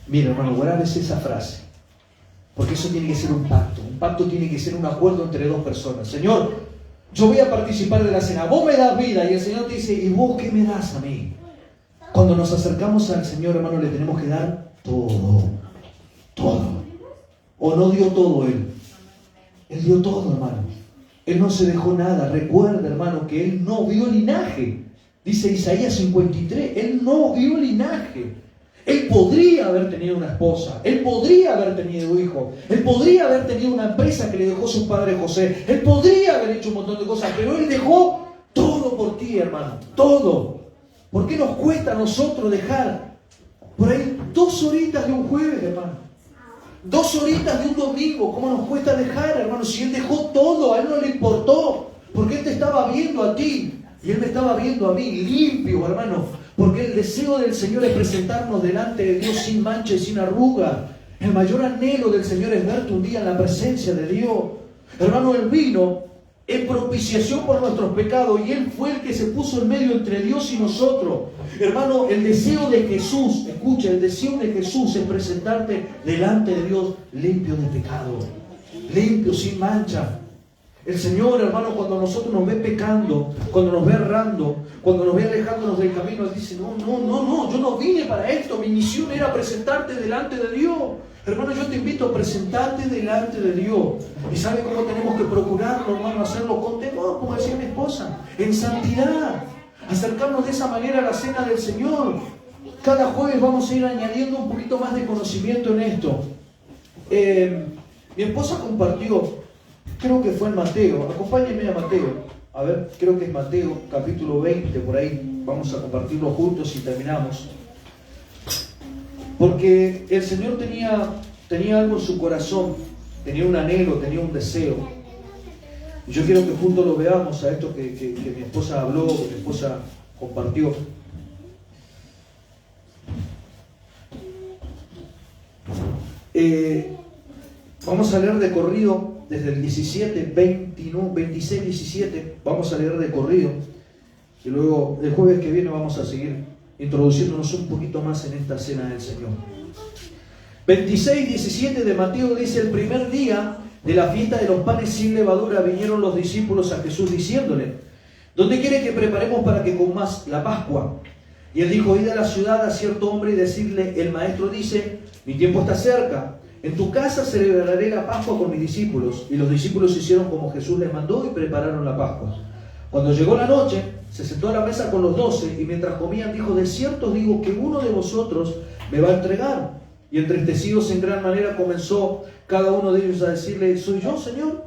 Mira, hermano, grabes esa frase. Porque eso tiene que ser un pacto. Un pacto tiene que ser un acuerdo entre dos personas. Señor, yo voy a participar de la cena. Vos me das vida. Y el Señor te dice, ¿y vos qué me das a mí? Cuando nos acercamos al Señor, hermano, le tenemos que dar todo. Todo. ¿O no dio todo Él? Él dio todo, hermano. Él no se dejó nada. Recuerda, hermano, que Él no vio linaje. Dice Isaías 53, Él no vio linaje. Él podría haber tenido una esposa. Él podría haber tenido hijos. Él podría haber tenido una empresa que le dejó su padre José. Él podría haber hecho un montón de cosas, pero Él dejó todo por ti, sí, hermano, todo. ¿Por qué nos cuesta a nosotros dejar por ahí 2 horitas de un jueves, hermano? 2 horitas de un domingo, ¿cómo nos cuesta dejar, hermano? Si Él dejó todo, a Él no le importó, porque Él te estaba viendo a ti y Él me estaba viendo a mí limpio, hermano. Porque el deseo del Señor es presentarnos delante de Dios sin mancha y sin arruga. El mayor anhelo del Señor es verte un día en la presencia de Dios. Hermano, Él vino en propiciación por nuestros pecados y Él fue el que se puso en medio entre Dios y nosotros. Hermano, el deseo de Jesús, escucha, el deseo de Jesús es presentarte delante de Dios limpio de pecado, limpio, sin mancha. El Señor, hermano, cuando nosotros nos ve pecando, cuando nos ve errando, cuando nos ve alejándonos del camino, Él dice, no, yo no vine para esto, mi misión era presentarte delante de Dios. Hermano, yo te invito a presentarte delante de Dios. ¿Y sabe cómo tenemos que procurarlo, hermano? Hacerlo con temor, como decía mi esposa, en santidad. Acercarnos de esa manera a la cena del Señor. Cada jueves vamos a ir añadiendo un poquito más de conocimiento en esto. Mi esposa compartió, creo que fue en Mateo, acompáñenme a Mateo, a ver, creo que es Mateo, capítulo 20, por ahí, vamos a compartirlo juntos y terminamos. Porque el Señor tenía algo en su corazón, tenía un anhelo, tenía un deseo. Y yo quiero que juntos lo veamos a esto que mi esposa habló, que mi esposa compartió. Vamos a leer de corrido desde el 17, 29, 26, 17. Vamos a leer de corrido. Y luego el jueves que viene vamos a seguir introduciéndonos un poquito más en esta cena del Señor. 26, 17 de Mateo dice: el primer día de la fiesta de los panes sin levadura vinieron los discípulos a Jesús diciéndole: ¿dónde quiere que preparemos para que comas la Pascua? Y él dijo: id a la ciudad a cierto hombre y decirle: el maestro dice, mi tiempo está cerca, en tu casa celebraré la Pascua con mis discípulos. Y los discípulos hicieron como Jesús les mandó y prepararon la Pascua. Cuando llegó la noche, se sentó a la mesa con los 12 y mientras comían dijo: de cierto os digo que uno de vosotros me va a entregar. Y entristecidos en gran manera comenzó cada uno de ellos a decirle: ¿soy yo, Señor?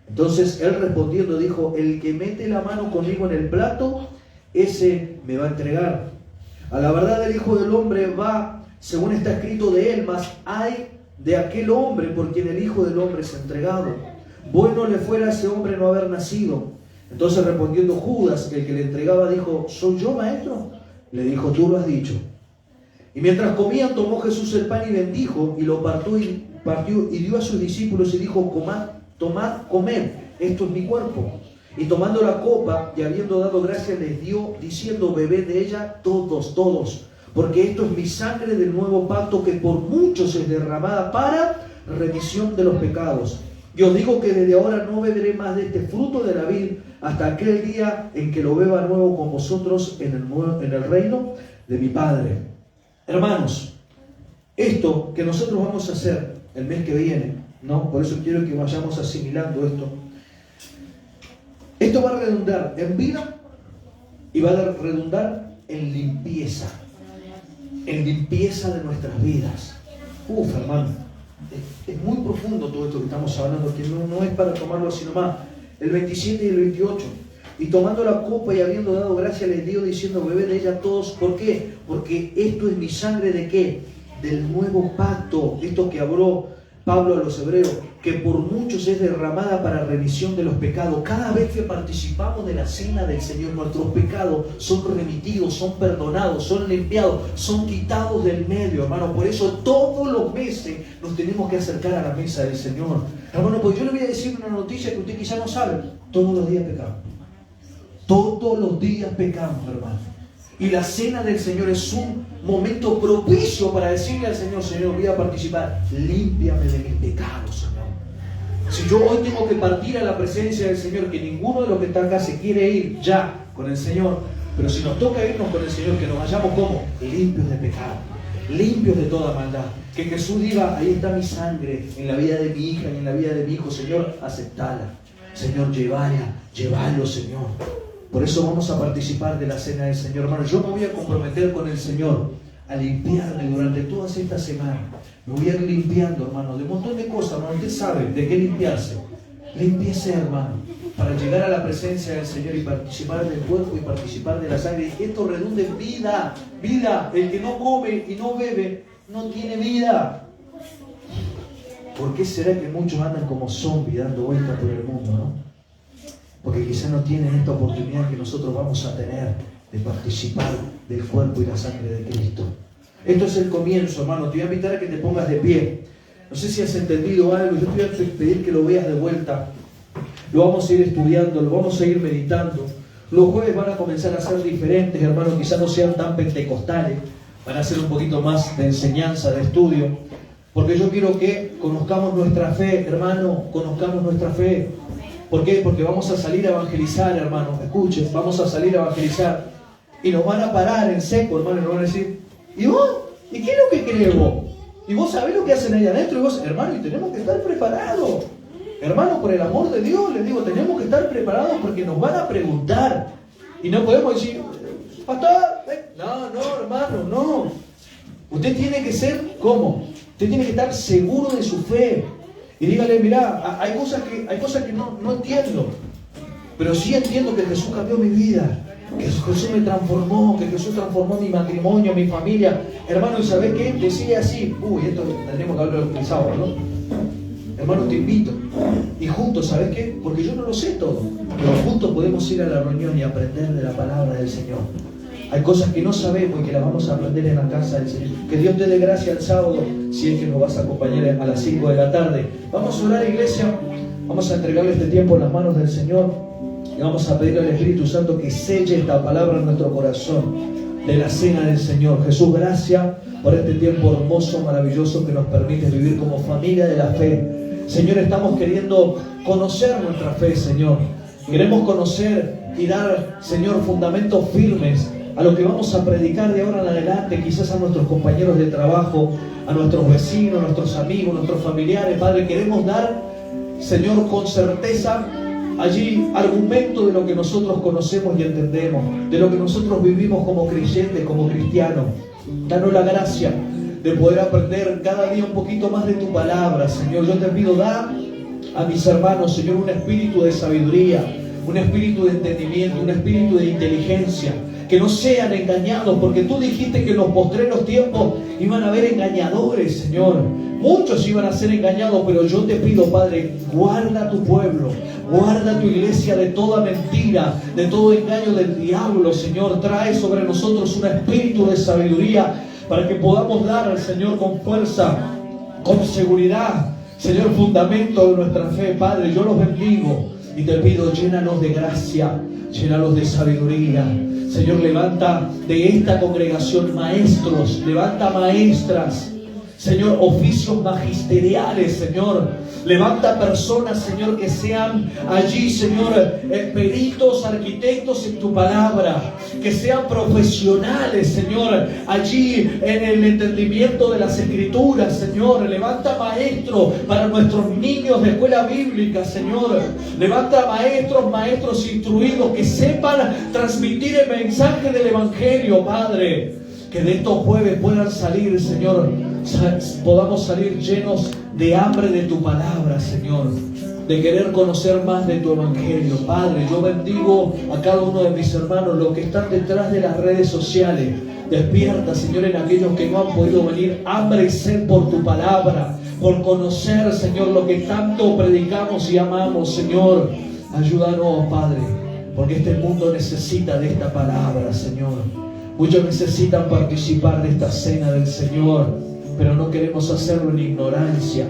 Entonces él respondiendo dijo: el que mete la mano conmigo en el plato, ese me va a entregar. A la verdad el Hijo del Hombre va, según está escrito de él, mas hay de aquel hombre por quien el Hijo del Hombre es entregado. Bueno le fuera a ese hombre no haber nacido. Entonces respondiendo Judas, el que le entregaba, dijo: ¿soy yo, maestro? Le dijo: tú lo has dicho. Y mientras comían, tomó Jesús el pan y bendijo, y lo partió y dio a sus discípulos y dijo: tomad, comed, esto es mi cuerpo. Y tomando la copa y habiendo dado gracias les dio, diciendo: bebed de ella todos, porque esto es mi sangre del nuevo pacto que por muchos es derramada para remisión de los pecados. Y os digo que desde ahora no beberé más de este fruto de la vid hasta aquel día en que lo beba nuevo con vosotros en el reino de mi Padre. Hermanos, esto que nosotros vamos a hacer el mes que viene, ¿no? Por eso quiero que vayamos asimilando esto. Esto va a redundar en vida y va a redundar en limpieza de nuestras vidas. Hermano, es muy profundo todo esto que estamos hablando, que no es para tomarlo así nomás. El 27 y el 28. Y tomando la copa y habiendo dado gracia les dio diciendo: bebed de ella todos. ¿Por qué? Porque esto es mi sangre ¿de qué? Del nuevo pacto. Esto que habló Pablo a los hebreos, que por muchos es derramada para remisión de los pecados. Cada vez que participamos de la cena del Señor, nuestros pecados son remitidos, son perdonados, son limpiados, son quitados del medio, hermano. Por eso todos los meses nos tenemos que acercar a la mesa del Señor. Hermano, pues yo le voy a decir una noticia que usted quizá no sabe. Todos los días pecamos. Todos los días pecamos, hermano. Y la cena del Señor es un momento propicio para decirle al Señor: Señor, voy a participar, límpiame de mis pecados, Señor. Si yo hoy tengo que partir a la presencia del Señor, que ninguno de los que están acá se quiere ir ya con el Señor, pero si nos toca irnos con el Señor, que nos vayamos como limpios de pecado, limpios de toda maldad. Que Jesús diga: ahí está mi sangre en la vida de mi hija y en la vida de mi hijo. Señor, aceptala. Señor, llévalo, Señor. Por eso vamos a participar de la cena del Señor, hermano. Yo me voy a comprometer con el Señor a limpiarme durante todas estas semanas. Me voy a ir limpiando, hermano, de un montón de cosas, hermano. Usted sabe de qué limpiarse. Límpiese, hermano, para llegar a la presencia del Señor y participar del cuerpo y participar de la sangre. Y que esto redunde en vida. Vida. El que no come y no bebe no tiene vida. ¿Por qué será que muchos andan como zombies dando vueltas por el mundo, no? Porque quizás no tienen esta oportunidad que nosotros vamos a tener de participar del cuerpo y la sangre de Cristo. Esto es el comienzo, hermano. Te voy a invitar a que te pongas de pie. No sé si has entendido algo. Yo te voy a pedir que lo veas de vuelta. Lo vamos a ir estudiando, lo vamos a ir meditando. Los jueves van a comenzar a ser diferentes, hermano. Quizás no sean tan pentecostales. Van a ser un poquito más de enseñanza, de estudio. Porque yo quiero que conozcamos nuestra fe, hermano. Conozcamos nuestra fe. ¿Por qué? Porque vamos a salir a evangelizar, hermano. Escuchen, vamos a salir a evangelizar. Y nos van a parar en seco, hermano. Y nos van a decir, ¿y vos? ¿Y qué es lo que crees vos? ¿Y vos sabés lo que hacen ahí adentro? Y vos, hermano, y tenemos que estar preparados. Hermano, por el amor de Dios, les digo, tenemos que estar preparados porque nos van a preguntar. Y no podemos decir, pastor, no, hermano, no. Usted tiene que ser, ¿cómo? Usted tiene que estar seguro de su fe. Y dígale, mirá, hay cosas que no entiendo. Pero sí entiendo que Jesús cambió mi vida. Que Jesús me transformó, que Jesús transformó mi matrimonio, mi familia. Hermano, ¿y sabés qué? Decide así. Esto tendríamos que hablarlo el sábado, ¿no? Hermano, te invito. Y juntos, ¿sabés qué? Porque yo no lo sé todo. Pero juntos podemos ir a la reunión y aprender de la palabra del Señor. Hay cosas que no sabemos y que las vamos a aprender en la casa del Señor. Que Dios te dé gracia el sábado, si es que nos vas a acompañar a las 5 de la tarde. Vamos a orar, iglesia. Vamos a entregarle este tiempo en las manos del Señor. Y vamos a pedirle al Espíritu Santo que selle esta palabra en nuestro corazón de la cena del Señor. Jesús, gracias por este tiempo hermoso, maravilloso que nos permite vivir como familia de la fe. Señor, estamos queriendo conocer nuestra fe, Señor. Queremos conocer y dar, Señor, fundamentos firmes a lo que vamos a predicar de ahora en adelante, quizás a nuestros compañeros de trabajo, a nuestros vecinos, a nuestros amigos, a nuestros familiares. Padre, queremos dar, Señor, con certeza allí argumento de lo que nosotros conocemos y entendemos, de lo que nosotros vivimos como creyentes, como cristianos. Danos la gracia de poder aprender cada día un poquito más de tu palabra, Señor. Yo te pido, da a mis hermanos, Señor, un espíritu de sabiduría, un espíritu de entendimiento, un espíritu de inteligencia. Que no sean engañados, porque tú dijiste que en los postreros tiempos iban a haber engañadores, Señor. Muchos iban a ser engañados, pero yo te pido, Padre, guarda tu pueblo, guarda tu iglesia de toda mentira, de todo engaño del diablo, Señor. Trae sobre nosotros un espíritu de sabiduría para que podamos dar al Señor con fuerza, con seguridad, Señor, fundamento de nuestra fe. Padre, yo los bendigo y te pido, llénanos de gracia, llénanos de sabiduría. Señor, levanta de esta congregación maestros, levanta maestras, Señor, oficios magisteriales, Señor. Levanta personas, Señor, que sean allí, Señor, peritos, arquitectos en tu palabra. Que sean profesionales, Señor, allí en el entendimiento de las Escrituras, Señor. Levanta maestros para nuestros niños de escuela bíblica, Señor. Levanta maestros instruidos que sepan transmitir el mensaje del Evangelio, Padre. Que de estos jueves puedan salir, Señor, podamos salir llenos de hambre de tu palabra, Señor, de querer conocer más de tu Evangelio. Padre, yo bendigo a cada uno de mis hermanos, los que están detrás de las redes sociales. Despierta, Señor, en aquellos que no han podido venir, hambre y sed por tu palabra, por conocer, Señor, lo que tanto predicamos y amamos, Señor. Ayúdanos, Padre, porque este mundo necesita de esta palabra, Señor. Muchos necesitan participar de esta cena del Señor, pero no queremos hacerlo en ignorancia.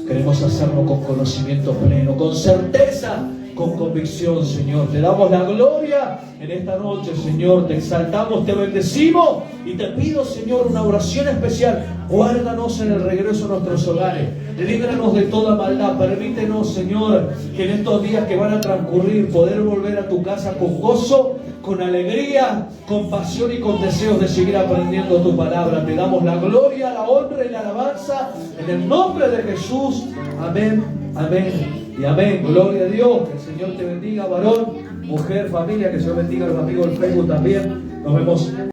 Queremos hacerlo con conocimiento pleno, con certeza, con convicción, Señor. Te damos la gloria en esta noche, Señor. Te exaltamos, te bendecimos y te pido, Señor, una oración especial. Guárdanos en el regreso a nuestros hogares. Líbranos de toda maldad. Permítenos, Señor, que en estos días que van a transcurrir, poder volver a tu casa con gozo, con alegría, con pasión y con deseos de seguir aprendiendo tu palabra. Te damos la gloria, la honra y la alabanza en el nombre de Jesús. Amén, amén y amén. Gloria a Dios. Que el Señor te bendiga, varón, mujer, familia. Que el Señor bendiga a los amigos del Facebook también. Nos vemos.